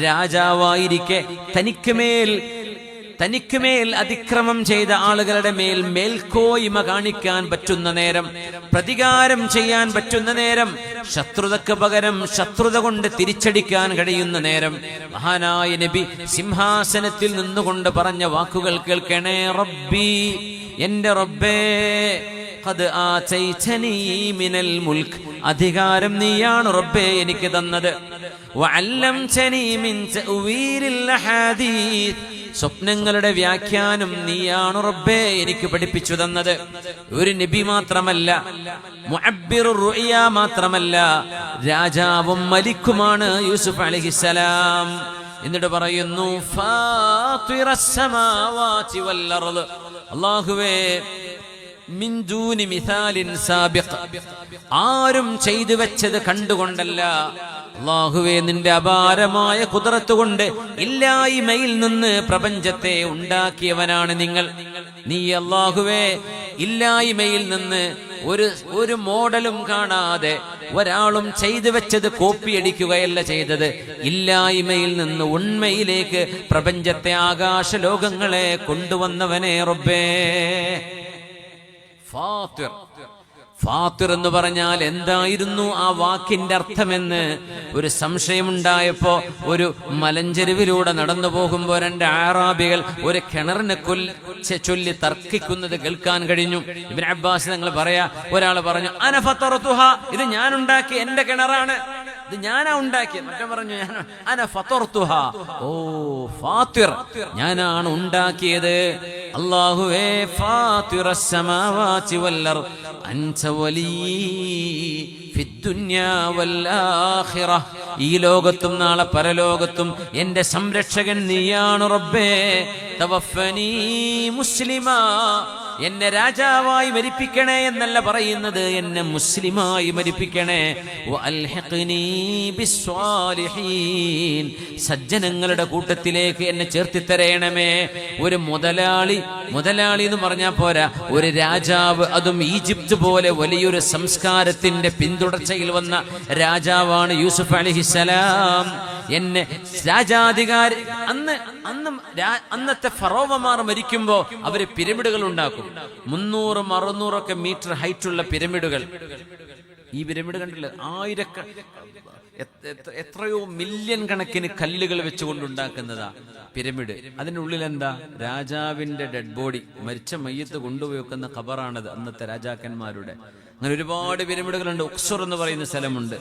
രാജാവായിരിക്കെ തനിക്ക് മേൽ അതിക്രമം ചെയ്ത ആളുകളുടെ മേൽ മേൽക്കോയ്മ കാണിക്കാൻ പറ്റുന്ന നേരം, പ്രതികാരം ചെയ്യാൻ പറ്റുന്ന നേരം, ശത്രുതക്ക് പകരം ശത്രുത കൊണ്ട് തിരിച്ചടിക്കാൻ കഴിയുന്ന നേരം, മഹാനായ നബി സിംഹാസനത്തിൽ നിന്നുകൊണ്ട് പറഞ്ഞ വാക്കുകൾ കേൾക്കണേ. റബ്ബി, എന്റെ റബ്ബേ, ഖദ് ആതൈതനീ മിനൽ മുൽക്ക്, അധികാരം നീയാണ് റബ്ബേ എനിക്ക് തന്നത്. വഅല്ലംതനീ മിൻ തഅ്വീലിൽ അഹാദീസ്, സ്വപ്നങ്ങളുടെ വ്യാഖ്യാനം നീയാണ് റബ്ബേ എനിക്ക് പഠിപ്പിച്ചു തന്നത്. ഒരു നബി മാത്രമല്ല, മുഅബ്ബിറുർ റുഅ്യ മാത്രമല്ല, രാജാവും മലിക്കുമാണ് യൂസുഫ് അലൈഹിസ്സലാം. എന്നിട്ട് പറയുന്നു, ഫാത്തിറസ് സമാവാതി വൽ അർള്, അല്ലാഹുവേ, മിൻ ദൂനി മിസാലിൻ സാബിഖ്, ആരും ചെയ്തു വെച്ചത് കണ്ടുകൊണ്ടല്ല, അല്ലാഹുവേ നിന്റെ അപാരമായ ഖുദ്റത്ത് കൊണ്ട് ഇല്ലായ്മയിൽ നിന്ന് പ്രപഞ്ചത്തെ ഉണ്ടാക്കിയവനാണ് നിങ്ങൾ. നീ അല്ലാഹുവേ ഇല്ലായ്മയിൽ നിന്ന് ഒരു മോഡലും കാണാതെ ഒരാളും ചെയ്തു വെച്ചത് കോപ്പിയടിക്കുകയല്ല ചെയ്തത്. ഇല്ലായ്മയിൽ നിന്ന് ഉണ്മയിലേക്ക് പ്രപഞ്ചത്തെ, ആകാശ ലോകങ്ങളെ കൊണ്ടുവന്നവനെ റബ്ബേ. ഫാത്തിർ, ഫാത്തിർ എന്ന് പറഞ്ഞാൽ എന്തായിരുന്നു ആ വാക്കിന്റെ അർത്ഥമെന്ന് ഒരു സംശയമുണ്ടായപ്പോ ഒരു മലഞ്ചെരുവിലൂടെ നടന്നു പോകുമ്പോൾ രണ്ട് ആറാബികൾ ഒരു കിണറിനെ ചൊല്ലി തർക്കിക്കുന്നത് കേൾക്കാൻ കഴിഞ്ഞു. ഇബ്നു അബ്ബാസ് തങ്ങൾ പറയാ, ഒരാൾ പറഞ്ഞു, അന ഫതറതുഹ, ഇത് ഞാൻ ഉണ്ടാക്കിയ എന്റെ കിണറാണ്, ഇത് ഞാനാ ഉണ്ടാക്കിയത്. മറ്റേ പറഞ്ഞു, അന ഫതറതുഹ, ഓ ഫാത്തിർ, ഞാനാണ് ഉണ്ടാക്കിയത്. അല്ലാഹുവേ ഫാത്തിറസ് സമാവാതി വൽ അർദ് അൻത വലി ഫിദ്ദുനിയാ വൽ ആഖിറ, ഈ ലോകത്തും നാളെ പരലോകത്തും എന്റെ സംരക്ഷകൻ നീയാണ് റബ്ബേ. തവഫനി മുസ്ലിമാ, എന്നെ രാജാവായി മരിപ്പിക്കണേ എന്നല്ല പറയുന്നത്, എന്നെ മുസ്ലിമായി മരിപ്പിക്കണേ. വഅൽഹിഖ്നി ബിസ്സാലിഹീൻ, സജ്ജനങ്ങളുടെ കൂട്ടത്തിലേക്ക് എന്നെ ചേർത്തിത്തരയണമേ. ഒരു മുതലാളി എന്ന് പറഞ്ഞാൽ പോരാ, ഒരു രാജാവ്, അതും ഈജിപ്ത് പോലെ വലിയൊരു സംസ്കാരത്തിന്റെ പിന്തുടർച്ചയിൽ വന്ന രാജാവാണ് യൂസുഫ് അലൈഹിസ്സലാം. എന്നെ രാജാധികാരി അന്നത്തെ ഫറോവമാർ മരിക്കുമ്പോ അവര് പിരമിഡുകൾ ഉണ്ടാക്കും, 300-600 മീറ്റർ ഹൈറ്റുള്ള പിരമിഡുകൾ. ഈ പിരമിഡ് കണ്ടില്ല, എത്രയോ മില്യൺ കണക്കിന് കല്ലുകൾ വെച്ചുകൊണ്ടുണ്ടാക്കുന്നതാ പിരമിഡ്. അതിനുള്ളിൽ എന്താ? രാജാവിന്റെ ഡെഡ് ബോഡി, മരിച്ച മയ്യത്ത് കൊണ്ടുപോയി വെക്കുന്ന ഖബറാണത് അന്നത്തെ രാജാക്കന്മാരുടെ. അങ്ങനെ ഒരുപാട് പിരമിഡുകളുണ്ട്. ഉക്സുർ എന്ന് പറയുന്ന സ്ഥലമുണ്ട്,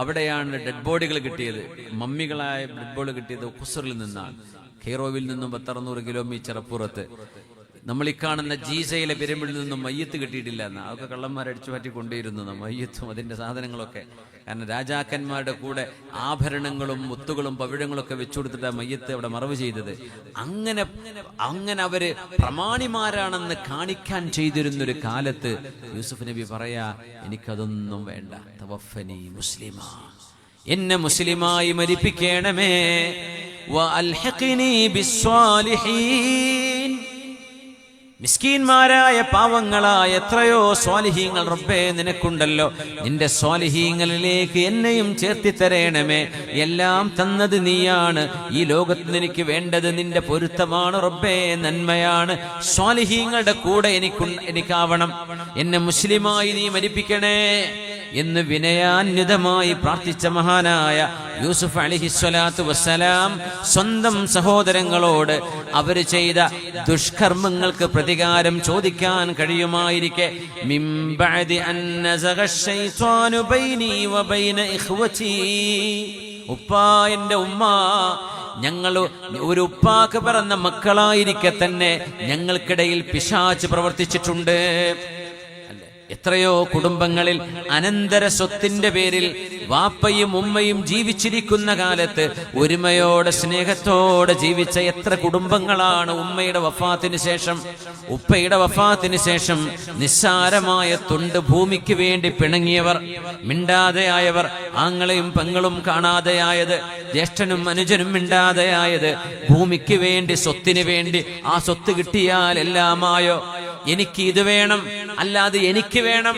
അവിടെയാണ് ഡെഡ് ബോഡികൾ കിട്ടിയത്. മമ്മികളായ ഡെഡ് ബോഡി കിട്ടിയത് ഉഖ്സുറിൽ നിന്നാണ്, കെയ്റോവിൽ നിന്നും 10-600 കിലോമീറ്റർ അപ്പുറത്ത്. നമ്മൾ ഈ കാണുന്ന ജീസയിലെ പിരമിഡിൽ നിന്നും മയ്യത്ത് കിട്ടിയിട്ടില്ല എന്ന്, അതൊക്കെ കള്ളന്മാരടിച്ചു മാറ്റി കൊണ്ടിരുന്നു മയ്യത്തും അതിന്റെ സാധനങ്ങളൊക്കെ. കാരണം രാജാക്കന്മാരുടെ കൂടെ ആഭരണങ്ങളും മുത്തുകളും പവിഴങ്ങളും ഒക്കെ വെച്ചു കൊടുത്തിട്ട് മയ്യത്ത് അവിടെ മറവ് ചെയ്തത്. അങ്ങനെ അവര് പ്രമാണിമാരാണെന്ന് കാണിക്കാൻ ചെയ്തിരുന്നൊരു കാലത്ത് യൂസുഫ് നബി പറയാ, എനിക്കതൊന്നും വേണ്ട, തവഫനി മുസ്ലിമാ, എന്നെ മുസ്ലിമായി മരിപ്പിക്കണമേ. വഅൽഹിഖ്നി ബിസ്സാലിഹീൻ, മിസ്കീന്മാരായ പാവങ്ങളായ എത്രയോ സ്വാലിഹീങ്ങൾ റബ്ബേ നിനക്കുണ്ടല്ലോ, നിന്റെ സ്വാലിഹീങ്ങളിലേക്ക് എന്നെയും ചേർത്തിത്തരയണമേ. എല്ലാം തന്നത് നീയാണ്, ഈ ലോകത്ത് എനിക്ക് വേണ്ടത് നിന്റെ പൊരുത്തമാണ് റബ്ബേ, നന്മയാണ്. സ്വാലിഹീങ്ങളുടെ കൂടെ എനിക്കാവണം, എന്നെ മുസ്ലിമായി നീ മരിപ്പിക്കണേ എന്ന് വിനയാന്വിതമായി പ്രാർത്ഥിച്ച മഹാനായ യൂസുഫ് അലൈഹിസ്സലാത്തു വസ്സലാം സ്വന്തം സഹോദരങ്ങളോട് അവർ ചെയ്ത ദുഷ്കർമ്മങ്ങൾക്ക് പ്രതികാരം ചോദിക്കാൻ കഴിയുമായിരിക്കെ, മിൻ ബഅദി അൻ നസഗ ശൈത്വാനു ബൈനി വബൈന ഇഖ്വതി, ഉപ്പാ, എൻ്റെ ഉമ്മ, ഞങ്ങൾ ഒരു ഉപ്പാക്ക് പിറന്ന മക്കളായിരിക്കെ തന്നെ ഞങ്ങൾക്കിടയിൽ പിശാച് പ്രവർത്തിച്ചിട്ടുണ്ട്. എത്രയോ കുടുംബങ്ങളിൽ അനന്തര സ്വത്തിന്റെ പേരിൽ വാപ്പയും ഉമ്മയും ജീവിച്ചിരിക്കുന്ന കാലത്ത് ഒരുമയോടെ സ്നേഹത്തോടെ ജീവിച്ച എത്ര കുടുംബങ്ങളാണ് ഉമ്മയുടെ വഫാത്തിന് ശേഷം, ഉപ്പയുടെ വഫാത്തിന് ശേഷം നിസ്സാരമായ തൊണ്ട് ഭൂമിക്ക് വേണ്ടി പിണങ്ങിയവർ, മിണ്ടാതെയായവർ, ആങ്ങളെയും പെങ്ങളും കാണാതെയായത്, ജ്യേഷ്ഠനും അനുജനും മിണ്ടാതെയായത്, ഭൂമിക്ക് വേണ്ടി, സ്വത്തിന് വേണ്ടി, ആ സ്വത്ത് കിട്ടിയാൽ എല്ലാമായോ, എനിക്ക് ഇത് വേണം, അല്ലാതെ എനിക്ക് വേണം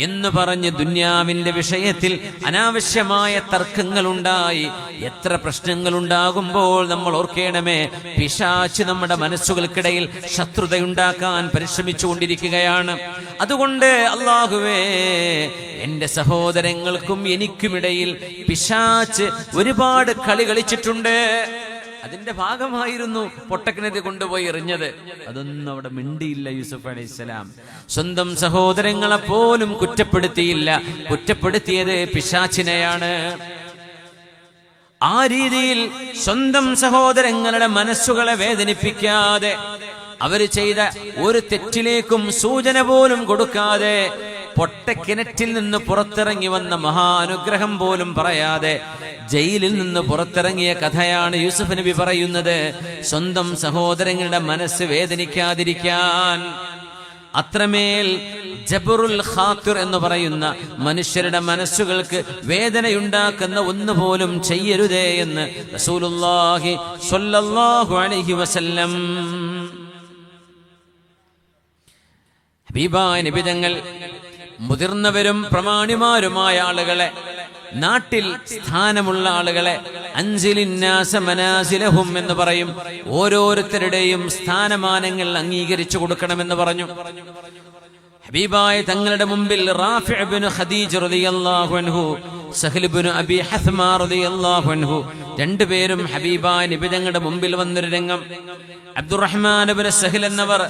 എന്ന് പറഞ്ഞ് ദുന്യാവിന്റെ വിഷയത്തിൽ അനാവശ്യമായ തർക്കങ്ങൾ ഉണ്ടായി. എത്ര പ്രശ്നങ്ങൾ ഉണ്ടാകുമ്പോൾ നമ്മൾ ഓർക്കേണമേ, പിശാച് നമ്മുടെ മനസ്സുകൾക്കിടയിൽ ശത്രുതയുണ്ടാക്കാൻ പരിശ്രമിച്ചു കൊണ്ടിരിക്കുകയാണ്. അതുകൊണ്ട് അല്ലാഹുവേ, എന്റെ സഹോദരങ്ങൾക്കും എനിക്കുമിടയിൽ പിശാച് ഒരുപാട് കളി കളിച്ചിട്ടുണ്ട്. അതിന്റെ ഭാഗമായിരുന്നു പൊട്ടക്കിണറ്റ് കൊണ്ടുപോയി എറിഞ്ഞത്. അതൊന്നും അവിടെ മിണ്ടിയില്ല യൂസുഫ് അലൈഹിസ്സലാം. സ്വന്തം സഹോദരങ്ങളെ പോലും കുറ്റപ്പെടുത്തിയില്ല, കുറ്റപ്പെടുത്തിയത് പിശാചിനെയാണ്. ആ രീതിയിൽ സ്വന്തം സഹോദരങ്ങളുടെ മനസ്സുകളെ വേദനിപ്പിക്കാതെ, അവര് ചെയ്ത ഒരു തെറ്റിലേക്കും സൂചന പോലും കൊടുക്കാതെ, പൊട്ടക്കിണറ്റിൽ നിന്ന് പുറത്തിറങ്ങി വന്ന മഹാനുഗ്രഹം പോലും പറയാതെ ജയിലിൽ നിന്ന് പുറത്തിറങ്ങിയ കഥയാണ് യൂസുഫ് നബി പറയുന്നത്. സ്വന്തം സഹോദരങ്ങളുടെ മനസ്സ് വേദനിക്കാതിരിക്കാൻ അത്രമേൽ ജബറുൽ ഖാത്തിർ എന്ന് പറയുന്ന മനുഷ്യരുടെ മനസ്സുകൾക്ക് വേദനയുണ്ടാക്കുന്ന ഒന്നുപോലും ചെയ്യരുതേ എന്ന് റസൂലുള്ളാഹി സ്വല്ലല്ലാഹു അലൈഹി വസല്ലം. ഹബീബായ നബി തങ്ങൾ മുതിർന്നവരും പ്രമാണിമാരുമായ ആളുകളെ, നാട്ടിൽ സ്ഥാനമുള്ള ആളുകളെ, അൻസിലിന്നാസ മനാസിലഹും എന്ന് പറയും, ഓരോരുത്തരുടെയും സ്ഥാനമാനങ്ങൾ അംഗീകരിച്ചു കൊടുക്കണമെന്ന് പറഞ്ഞു. ഹബീബായ തങ്ങളുടെ മുമ്പിൽ റാഫി ഇബ്നു ഖദീജ റളിയല്ലാഹു അൻഹു, സഹൽ ഇബ്നു അബി ഹസ്മ റളിയല്ലാഹു അൻഹു, രണ്ടുപേരും ഹബീബായ നബി തങ്ങളുടെ മുമ്പിൽ വന്നൊരു രംഗം. അബ്ദുറഹ്മാൻ ഇബ്നു സഹൽ എന്നവർ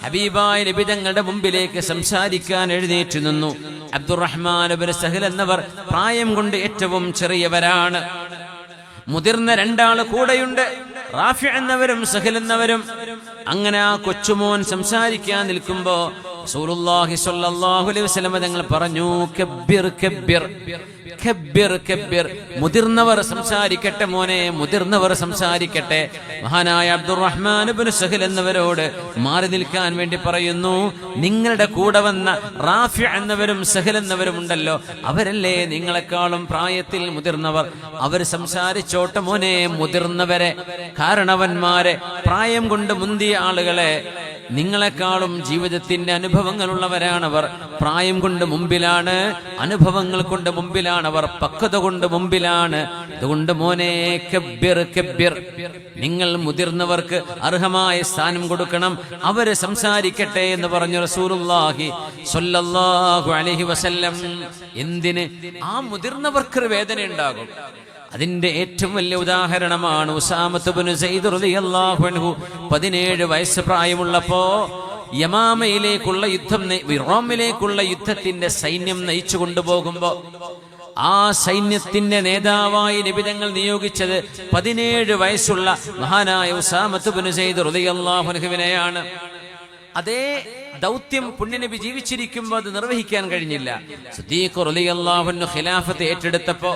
ഹബീബായ നബി തങ്ങളുടെ മുമ്പിലേക്ക് സംസാരിക്കാൻ എഴുന്നേറ്റ് നിന്നു. അബ്ദുറഹ്മാൻ ഇബ്നു സഹൽ എന്നവർ പ്രായം കൊണ്ട് ഏറ്റവും ചെറിയവരാണ്. മുതിർന്ന രണ്ടാൾ കൂടെയുണ്ട്. റാഫി എന്നവരും സഹൽ എന്നവരും. അങ്ങനെ ആ കൊച്ചുമോൻ സംസാരിക്കാൻ നിൽക്കുമ്പോ റസൂലുള്ളാഹി സ്വല്ലല്ലാഹു അലൈഹി വസല്ലം തങ്ങൾ പറഞ്ഞു, കബ്ബിർ കബ്ബിർ കബ്ബിർ കബ്ബിർ, മുതിർന്നവർ സംസാരിക്കട്ടെ മോനെ, മുതിർന്നവർ സംസാരിക്കട്ടെ. മഹാനായ അബ്ദുറഹ്മാൻ ഇബ്നു സഹൽ എന്നവരോട് മാറി നിൽക്കാൻ വേണ്ടി പറയുന്നു. നിങ്ങളുടെ കൂടെ വന്ന റാഫി എന്നവരും സഹൽ എന്നവരും ഉണ്ടല്ലോ, അവരല്ലേ നിങ്ങളെക്കാളും പ്രായത്തിൽ മുതിർന്നവർ, അവർ സംസാരിച്ചോട്ടെ മോനെ. മുതിർന്നവരെ, കാരണവന്മാരെ, പ്രായം കൊണ്ട് മുന്തിയ ആളുകളെ, നിങ്ങളെക്കാളും ജീവിതത്തിന്റെ അനുഭവങ്ങളുള്ളവരാണവർ. പ്രായം കൊണ്ട് മുമ്പിലാണ്, അനുഭവങ്ങൾ കൊണ്ട് മുമ്പിലാണവർ, പക്വത കൊണ്ട് മുമ്പിലാണ്. അതുകൊണ്ട് മോനെ കബ്ബിർ കബ്ബിർ, നിങ്ങൾ മുതിർന്നവർക്ക് അർഹമായ സ്ഥാനം കൊടുക്കണം, അവര് സംസാരിക്കട്ടെ എന്ന് പറഞ്ഞു റസൂലുള്ളാഹി സ്വല്ലല്ലാഹു അലൈഹി വസല്ലം. എന്തിന്? ആ മുതിർന്നവർക്ക് വേദന ഉണ്ടാകും. അതിന്റെ ഏറ്റവും വലിയ ഉദാഹരണമാണ് ഉസാമത്ത് ഇബ്നു സയ്യിദ് റളിയല്ലാഹു അൻഹു. 17 വയസ്സ് പ്രായമുള്ളപ്പോ യമാമയിലേക്കുള്ള യുദ്ധം, റോമിലേക്കുള്ള യുദ്ധത്തിന്റെ സൈന്യം നയിച്ചു കൊണ്ടുപോകുമ്പോ ആ സൈന്യത്തിന്റെ നേതാവായി നബി തങ്ങൾ നിയോഗിച്ചത് 17 വയസ്സുള്ള മഹാനായ ഉസാമത്ത് ഇബ്നു സയ്യിദ് റളിയല്ലാഹു അൻഹുവിനെയാണ്. അതേ ദൗത്യം പുണ്യനബി ജീവിച്ചിരിക്കുമ്പോൾ അത് നിർവഹിക്കാൻ കഴിഞ്ഞില്ല. സിദ്ദീഖ് റളിയല്ലാഹു അൻഹു ഖിലാഫത്ത് ഏറ്റെടുത്തപ്പോ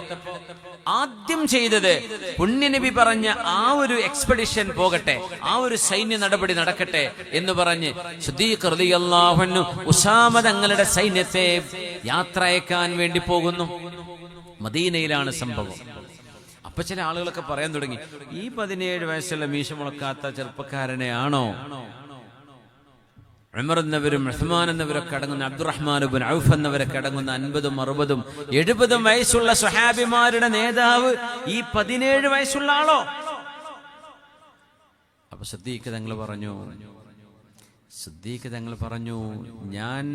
ആദ്യം ചെയ്തത് പുണ്യനബി പറഞ്ഞ ആ ഒരു എക്സ്പെഡിഷൻ പോകട്ടെ, ആ ഒരു സൈന്യ നടപടി നടക്കട്ടെ എന്ന് പറഞ്ഞ് സിദ്ദീഖ് റളിയല്ലാഹു അൻഹു ഉസാമ തങ്ങളുടെ സൈന്യത്തെ യാത്ര അയക്കാൻ വേണ്ടി പോകുന്നു. മദീനയിലാണ് സംഭവം. അപ്പൊ ചില ആളുകളൊക്കെ പറയാൻ തുടങ്ങി, ഈ 17 വയസ്സുള്ള മീശ മുളക്കാത്ത ചെറുപ്പക്കാരനെ ആണോ ഉമർ എന്നവരും ഉസ്മാൻ എന്നവരൊക്കെ അടങ്ങുന്ന, അബ്ദുറഹ്മാൻ ഇബ്നു ഔഫ് എന്നവരൊക്കെ അടങ്ങുന്ന 50, 60, 70 വയസ്സുള്ള സ്വഹാബിമാരുടെ നേതാവ് ഈ 17 വയസ്സുള്ള ആളോ? അപ്പൊ സിദ്ദീഖ് തങ്ങൾ പറഞ്ഞു, ഞാൻ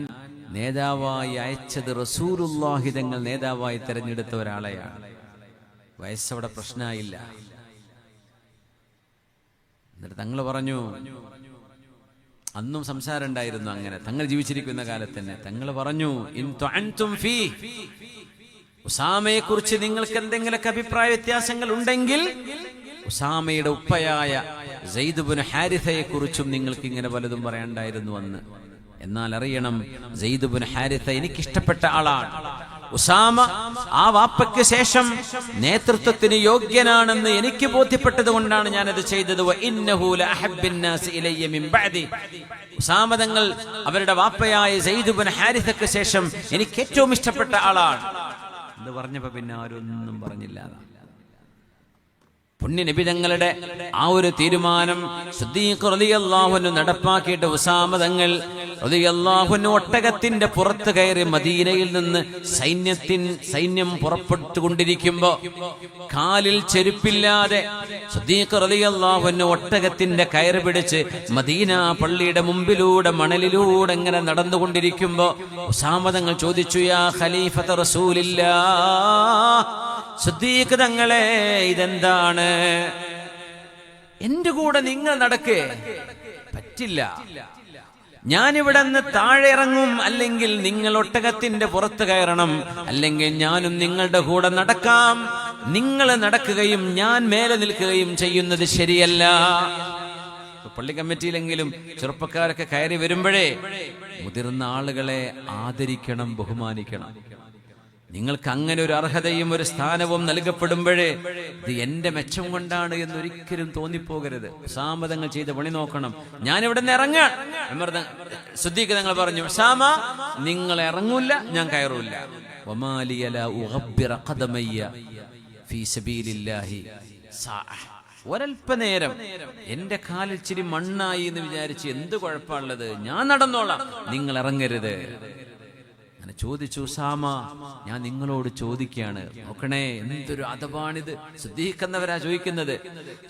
നേതാവായി അയച്ചത് റസൂലുള്ളാഹി തങ്ങൾ നേതാവായി തെരഞ്ഞെടുത്ത ഒരാളെയാണ്. വയസ്സവിടെ പ്രശ്നമായില്ല. എന്നിട്ട് തങ്ങൾ പറഞ്ഞു, അന്നും സംസാരം ഉണ്ടായിരുന്നു. അങ്ങനെ തങ്ങൾ ജീവിച്ചിരിക്കുന്ന കാലത്ത് തന്നെ തങ്ങൾ പറഞ്ഞു, ഇൻ തുഅൻതും ഫീ, ഉസാമയെ കുറിച്ച് നിങ്ങൾക്ക് എന്തെങ്കിലുമൊക്കെ അഭിപ്രായ വ്യത്യാസങ്ങൾ ഉണ്ടെങ്കിൽ ഉസാമയുടെ ഉപ്പയായ സെയ്ദ് ഇബ്നു ഹാരിസയെ കുറിച്ചും നിങ്ങൾക്ക് ഇങ്ങനെ പലതും പറയാനുണ്ടായിരുന്നു അന്ന്. എന്നാൽ അറിയണം, സെയ്ദ് ഇബ്നു ഹാരിസ എനിക്കിഷ്ടപ്പെട്ട ആളാണ്. ഉസാമ ആ വാപ്പയ്ക്ക് ശേഷം നേതൃത്വത്തിന് യോഗ്യനാണെന്ന് എനിക്ക് ബോധ്യപ്പെട്ടത് കൊണ്ടാണ് ഞാനത് ചെയ്തത്. ഉസാമ തങ്ങൾ അവരുടെ വാപ്പയായ സെയ്ദ് ഇബ്നു ഹാരിസയ്ക്ക് ശേഷം എനിക്ക് ഏറ്റവും ഇഷ്ടപ്പെട്ട ആളാണ് എന്ന് പറഞ്ഞപ്പോ പിന്നെ ആരൊന്നും പറഞ്ഞില്ല. പുണ്യനബി തങ്ങളുടെ ആ ഒരു തീരുമാനം സിദ്ദീഖ് റളിയല്ലാഹു അൻഹു നടപ്പാക്കിയിട്ട് ഉസാമ തങ്ങൾ റളിയല്ലാഹു അൻഹു ഒട്ടകത്തിന്റെ പുറത്ത് കയറി മദീനയിൽ നിന്ന് സൈന്യം പുറപ്പെട്ടുകൊണ്ടിരിക്കുമ്പോ കാലിൽ ചെരുപ്പില്ലാതെ സിദ്ദീഖ് റളിയല്ലാഹു അൻഹു ഒട്ടകത്തിന്റെ കയറ് പിടിച്ച് മദീന പള്ളിയുടെ മുമ്പിലൂടെ മണലിലൂടെ ഇങ്ങനെ നടന്നുകൊണ്ടിരിക്കുമ്പോ ഉസാമ തങ്ങൾ ചോദിച്ചു, യാ ഖലീഫത റസൂലില്ലാഹ്, സിദ്ദീഖ് തങ്ങളെ ഇതെന്താണ്? എന്റെ കൂടെ നിങ്ങൾ നടക്കേ? പറ്റില്ല, ഞാനിവിടെ നിന്ന് താഴെ ഇറങ്ങും, അല്ലെങ്കിൽ നിങ്ങൾ ഒട്ടകത്തിന്റെ പുറത്ത് കയറണം, അല്ലെങ്കിൽ ഞാനും നിങ്ങളുടെ കൂടെ നടക്കാം. നിങ്ങൾ നടക്കുകയും ഞാൻ മേലെ നിൽക്കുകയും ചെയ്യുന്നത് ശരിയല്ല. പള്ളി കമ്മിറ്റിയിലെങ്കിലും ചെറുപ്പക്കാരൊക്കെ കയറി വരുമ്പോഴേ മുതിർന്ന ആളുകളെ ആദരിക്കണം, ബഹുമാനിക്കണം. നിങ്ങൾക്ക് അങ്ങനെ ഒരു അർഹതയും ഒരു സ്ഥാനവും നൽകപ്പെടുമ്പോഴേ ഇത് എന്റെ മെച്ചം കൊണ്ടാണ് എന്നൊരിക്കലും തോന്നിപ്പോകരുത്. ഉസാമ തങ്ങൾ ചെയ്ത പണി നോക്കണം. ഞാൻ ഇവിടെ നിന്ന് ഇറങ്ങാൻ സിദ്ദീഖ് തങ്ങൾ പറഞ്ഞു, ഉസാമ നിങ്ങൾ ഇറങ്ങൂല, ഞാൻ കയറൂല. ഒരൽപ്പനേരം എന്റെ കാലിൽ ചിരി മണ്ണായി എന്ന് വിചാരിച്ച് എന്ത് കുഴപ്പമുള്ളത്, ഞാൻ നടന്നോളാം, നിങ്ങൾ ഇറങ്ങരുത്. അങ്ങനെ ചോദിച്ചു ഉസാമ, ഞാൻ നിങ്ങളോട് ചോദിക്കുകയാണ്, നോക്കണേ എന്തൊരു അദബാണിത്. സിദ്ദീഖ് എന്നവരാ ചോദിക്കുന്നത്.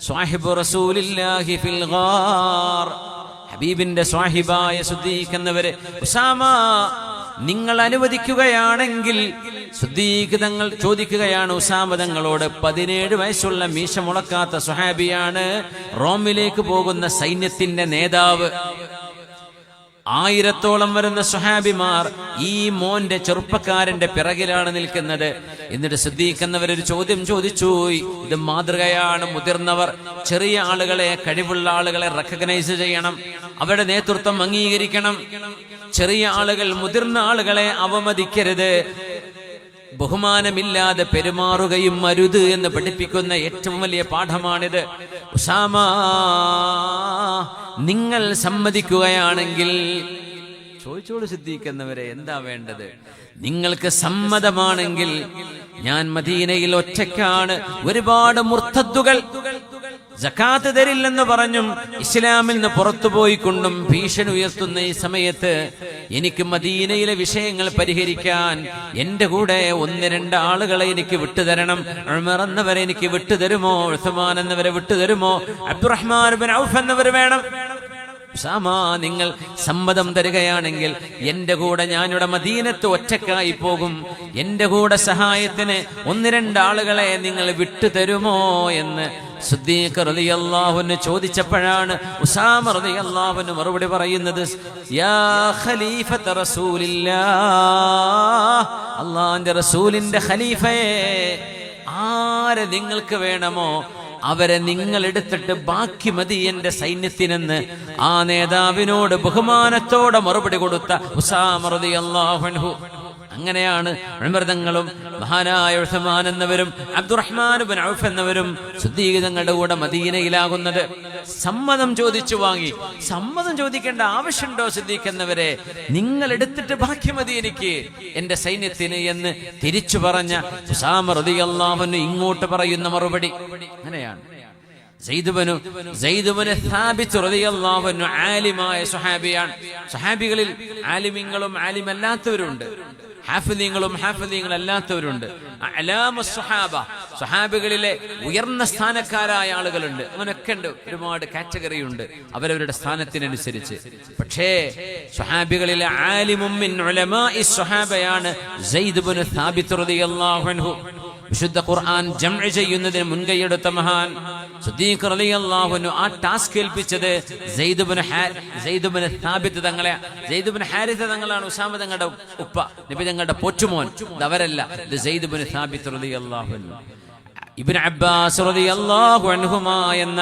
സ്വാഹിബു റസൂലില്ലാഹി ഫിൽ ഗാർ, ഹബീബിന്റെ സ്വാഹിബായ സിദ്ദീഖ് എന്നവരെ, ഉസാമ നിങ്ങൾ അനുവദിക്കുകയാണെങ്കിൽ, സിദ്ദീഖ് തങ്ങൾ ചോദിക്കുകയാണ് ഉസാമ തങ്ങളോട്. 17 വയസ്സുള്ള മീശ മുളക്കാത്ത സ്വഹാബിയാണ്, റോമിലേക്ക് പോകുന്ന സൈന്യത്തിന്റെ നേതാവ്. 1000-ഓളം വരുന്ന സ്വഹാബിമാർ ഈ മോന്റെ ചെറുപ്പക്കാരന്റെ പിറകിലാണ് നിൽക്കുന്നത്. എന്നിട്ട് സിദ്ദീഖ് എന്നവരൊരു ചോദ്യം ചോദിച്ചു. ഇത് മാതൃകയാണ്. മുതിർന്നവർ ചെറിയ ആളുകളെ, കഴിവുള്ള ആളുകളെ റെക്കഗ്നൈസ് ചെയ്യണം, അവരുടെ നേതൃത്വം അംഗീകരിക്കണം. ചെറിയ ആളുകൾ മുതിർന്ന ആളുകളെ അവമതിക്കരുത്, ബഹുമാനമില്ലാതെ പെരുമാറുകയും അരുത് എന്ന് പഠിപ്പിക്കുന്ന ഏറ്റവും വലിയ പാഠമാണിത്. ഉസാമ, നിങ്ങൾ സമ്മതിക്കുകയാണെങ്കിൽ, ചോദിച്ചോളൂ സിദ്ദീഖ് എന്നവരെ, എന്താ വേണ്ടത്? നിങ്ങൾക്ക് സമ്മതമാണെങ്കിൽ ഞാൻ മദീനയിൽ ഒറ്റയ്ക്കാണ്. ഒരുപാട് മുർത്തദ്ദുകൾ സകാത്ത് തരില്ലെന്ന് പറഞ്ഞും ഇസ്ലാമിൽ നിന്ന് പുറത്തുപോയിക്കൊണ്ടും ഭീഷണി ഉയർത്തുന്ന ഈ സമയത്ത് എനിക്ക് മദീനയിലെ വിഷയങ്ങൾ പരിഹരിക്കാൻ എന്റെ കൂടെ 1-2 ആളുകളെ എനിക്ക് വിട്ടുതരണം. ഉമർ എന്നവരെ എനിക്ക് വിട്ടുതരുമോ? ഉസ്മാൻ എന്നവരെ വിട്ടുതരുമോ? അബ്ദുറഹ്മാൻ ബിൻ ഔഫ് എന്നവർ വേണം. ഉസാമ, നിങ്ങൾ സമ്മതം തരികയാണെങ്കിൽ എന്റെ കൂടെ ഞാനിവിടെ മദീനത്ത് ഒറ്റക്കായി പോകും. എന്റെ കൂടെ സഹായത്തിന് 1-2 ആളുകളെ നിങ്ങൾ വിട്ടുതരുമോ എന്ന് സിദ്ദീഖ് റളിയല്ലാഹു അൻഹു ചോദിച്ചപ്പോഴാണ് ഉസാമ റളിയല്ലാഹു അൻഹു മറുപടി പറയുന്നത്, യാ ഖലീഫത റസൂലില്ലാഹ്, അല്ലാഹുവിന്റെ റസൂലിന്റെ ഖലീഫയെ, ആരെ നിങ്ങൾക്ക് വേണമോ അവരെ നിങ്ങൾ എടുത്തിട്ട് ബാക്കി മതി എന്റെ സൈന്യത്തിനെന്ന് ആ നേതാവിനോട് ബഹുമാനത്തോടെ മറുപടി കൊടുത്ത ഉസാമ റളിയല്ലാഹു അൻഹു. അങ്ങനെയാണ് ഉമർ തങ്ങളും മഹാനായ ഉസ്മാൻ എന്നവരും അബ്ദുറഹ്മാൻ ബിൻ ഔഫ് എന്നവരും സിദ്ദീഖ് തങ്ങളുടെ കൂടെ മദീനയിലാകുന്നത്. സമ്മതം ചോദിച്ചു വാങ്ങി. സമ്മതം ചോദിക്കേണ്ട ആവശ്യമുണ്ടോ സിദ്ദീഖ് എന്നവരെ? നിങ്ങൾ എടുത്തിട്ട് ബാക്കി മതി എനിക്ക് എന്റെ സൈന്യത്തിന് എന്ന് തിരിച്ചു പറഞ്ഞ ഉസാമ റളിയല്ലാഹു അൻഹു ഇങ്ങോട്ട് പറയുന്ന മറുപടി അങ്ങനെയാണ്. സയ്യിദ് ഇബ്നു സാബിത്ത് റളിയല്ലാഹു അൻഹു ആലിമായ സ്വഹാബിയാണ്. സ്വഹാബികളിൽ ആലിമീങ്ങളും ആലിമല്ലാത്തവരുണ്ട്, ഹാഫിദീങ്ങളും ഹാഫിദീങ്ങളല്ലാത്തവരുണ്ട്. അലാമ സ്വഹാബ, സ്വഹാബികളിലെ ഉയർന്ന സ്ഥാനക്കാരായ ആളുകളുണ്ട്. അങ്ങനെയൊക്കെ ഉണ്ട്, ഒരുപാട് കാറ്റഗറി ഉണ്ട് അവരവരുടെ സ്ഥാനത്തിനനുസരിച്ച്. പക്ഷേ സ്വഹാബികളിലെ ആലിമും മിൻ ഉലമാഇ സ്വഹാബയാണ് സയ്യിദ് ഇബ്നു സാബിത്ത് റളിയല്ലാഹു അൻഹു. വിശുദ്ധ ഖുർആൻ ജംഅ് ചെയ്യുന്നതിന് മുൻകൈയെടുത്ത മഹാൻ സിദ്ദീഖ് റളിയല്ലാഹു അൻഹു ആ ടാസ്ക് ഏൽപ്പിച്ചത് സയ്യിദ് ഇബ്നു സാബിത്ത് തങ്ങളെ. സയ്യിദ് ഇബ്നു ഹാരിസ തങ്ങളാണ് ഉസാമ തങ്ങളുടെ ഉപ്പ, നബി തങ്ങളുടെ പോറ്റുമോൻ. അവരല്ല, ഇത് സയ്യിദ് ഇബ്നു സാബിത്ത് റളിയല്ലാഹു അൻഹു. ഇബ്നു അബ്ബാസ് റളിയല്ലാഹു അൻഹുമാ എന്ന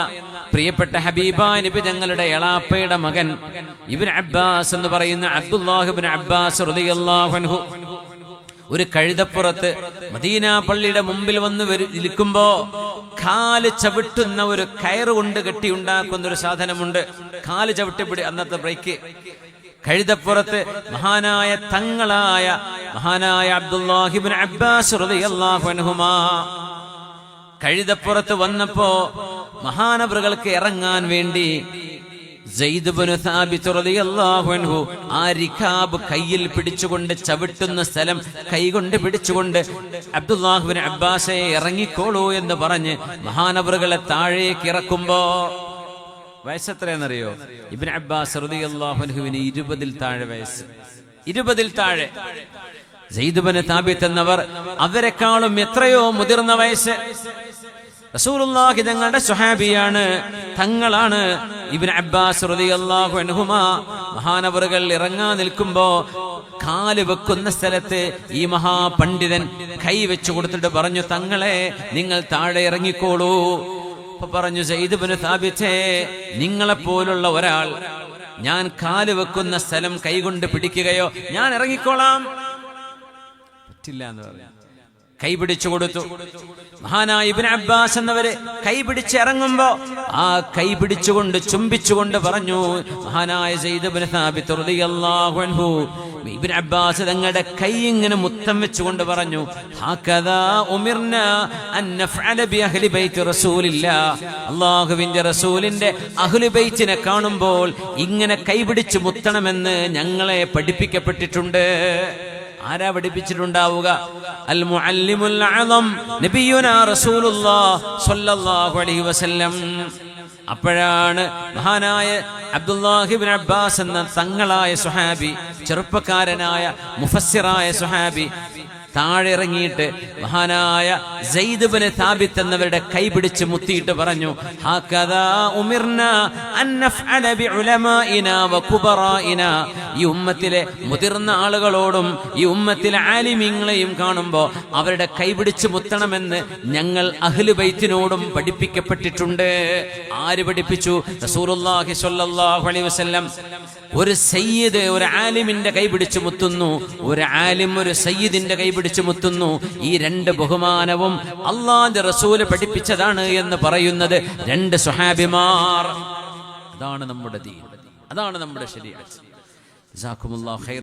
പ്രിയപ്പെട്ട ഹബീബായ നബി തങ്ങളുടെ എളാപ്പയുടെ മകൻ ഇബ്നു അബ്ബാസ് എന്ന് പറയുന്ന അബ്ദുല്ലാഹ് ഇബ്നു അബ്ബാസ് റളിയല്ലാഹു അൻഹു ഒരു കഴുതപ്പുറത്ത് മദീന പള്ളിയുടെ മുമ്പിൽ വന്ന് ഇരിക്കുമ്പോ കാല് ചവിട്ടുന്ന ഒരു കയറുകൊണ്ട് കെട്ടിയുണ്ടാക്കുന്ന ഒരു സാധനമുണ്ട്. കാല് ചവിട്ടിപ്പിടി, അന്നത്തെ ബ്രേക്ക്. കഴുതപ്പുറത്ത് മഹാനായ തങ്ങളായ മഹാനായ അബ്ദുല്ലാഹി ഇബ്നു അബ്ബാസ് റളിയല്ലാഹു അൻഹുമാ കഴുതപ്പുറത്ത് വന്നപ്പോ മഹാനവറുകൾക്ക് ഇറങ്ങാൻ വേണ്ടി സയ്യിദ് ഇബ്നു സാബിത്ത് റളിയല്ലാഹു അൻഹു ആ റിഖാബ് കയ്യിൽ പിടിച്ചുകൊണ്ട്, ചവിട്ടുന്ന സ്ഥലം കൈകൊണ്ട് പിടിച്ചുകൊണ്ട് അബ്ദുല്ലാഹ് ഇബ്നു അബ്ബാസെ ഇറങ്ങിക്കോളൂ എന്ന് പറഞ്ഞ് മഹാനവറുകളെ താഴേക്ക് ഇറക്കുമ്പോ വയസ്സെത്രയെന്നറിയോ? ഇബ്നു അബ്ബാസ് റളിയല്ലാഹു അൻഹുവിന് 20-ൽ താഴെ വയസ്സ്. 20-ൽ താഴെ. സയ്യിദ് ഇബ്നു സാബിത്ത് എന്നവർ അവരെക്കാളും എത്രയോ മുതിർന്ന വയസ്സ്. റസൂലുള്ളാഹി തങ്ങളുടെ സ്വഹാബിയാണ്, തങ്ങളാണ്. ഇബ്നു അബ്ബാസ് റളിയല്ലാഹു അൻഹുമാ മഹാനവറുകൾ ഇറങ്ങാൻ നിൽക്കുമ്പോ കാല് വെക്കുന്ന സ്ഥലത്ത് ഈ മഹാപണ്ഡിതൻ കൈ വെച്ചു കൊടുത്തിട്ട് പറഞ്ഞു, തങ്ങളെ നിങ്ങൾ താഴെ ഇറങ്ങിക്കോളൂ. അപ്പൊ പറഞ്ഞു സയ്യിദ് ഇബ്നു സാബിത്തേ, നിങ്ങളെപ്പോലുള്ള ഒരാൾ ഞാൻ കാല് വെക്കുന്ന സ്ഥലം കൈകൊണ്ട് പിടിക്കുകയോ, ഞാൻ ഇറങ്ങിക്കോളാം. പറ്റില്ല എന്ന് പറഞ്ഞു. കൈ പിടിച്ചു കൊടുത്തു. മഹാനായ ഇബ്നു അബ്ബാസ് എന്നവര് കൈ പിടിച്ചിറങ്ങുമ്പോ ആ കൈ പിടിച്ചുകൊണ്ട് ചുംബിച്ചുകൊണ്ട് പറഞ്ഞു മഹാനായ സയ്യിദ് ഇബ്നു സാബിത്ത് റളിയല്ലാഹു അൻഹു, ഇബ്നു അബ്ബാസ് തങ്ങളുടെ കൈ ഇങ്ങനെ മുത്തം വെച്ചുകൊണ്ട് പറഞ്ഞു, ഹകദാ ഉമിർനാ അൻ നഫഅല ബി അഹ്ലി ബൈത്തി റസൂലില്ലാഹ്, അല്ലാഹുവിന്റെ റസൂലിന്റെ അഹ്ലു ബൈത്തിനെ കാണുമ്പോൾ ഇങ്ങനെ കൈ പിടിച്ച് മുത്തണമെന്ന് ഞങ്ങളെ പഠിപ്പിക്കപ്പെട്ടിട്ടുണ്ട്. ആരാ പഠിപ്പിച്ചിട്ടുണ്ടാവുക? അൽ മുഅല്ലിമുൽ അഅ്ളം നബിയുനാ റസൂലുള്ളാഹി സ്വല്ലല്ലാഹു അലൈഹി വസല്ലം. അപ്പോഴാണ് മഹാനായ അബ്ദുല്ലാഹി ഇബ്നു അബ്ബാസ് എന്ന തങ്ങളായ സ്വഹാബി, ചെറുപ്പക്കാരനായ മുഫസ്സിറായ സ്വഹാബി, താഴെ ഇറങ്ങിയിട്ട് മഹാനായ സയ്യിദ് ഇബ്നു സാബിത്ത് എന്നവരുടെ കൈ പിടിച്ച് മുത്തിയിട്ട് പറഞ്ഞു, ഹകദാ ഉമിർനാ അൻ നഫ്അല ബിഉലമാഇനാ വകുബറാഇനാ. ഈ ഉമ്മത്തിലെ മുതിർന്ന ആളുകളോടും ഈ ഉമ്മത്തിലെ ആലിമീങ്ങളെയും കാണുമ്പോൾ അവരുടെ കൈ പിടിച്ച് മുത്തണമെന്ന് ഞങ്ങൾ അഹ്ലു ബൈത്തിനോടും പഠിപ്പിക്കപ്പെട്ടിട്ടുണ്ട്. ആര് പഠിപ്പിച്ചു? റസൂലുള്ളാഹി സ്വല്ലല്ലാഹു അലൈഹി വസല്ലം. ഒരു സയ്യിദ് ഒരു ആലിമിന്റെ കൈ പിടിച്ചു മുത്തുന്നു, ഒരു ആലിം ഒരു സയ്യിദിന്റെ കൈ പിടിച്ചു മുത്തുന്നു. ഈ രണ്ട് ബഹുമാനവും അല്ലാഹുവിന്റെ റസൂല് പഠിപ്പിച്ചതാണ് എന്ന് പറയുന്നത് രണ്ട് സ്വഹാബിമാർ. അതാണ് നമ്മുടെ ദീൻ, അതാണ് നമ്മുടെ ശരീഅത്ത്. ജസാക്കുമുല്ലാഹു ഖൈർ.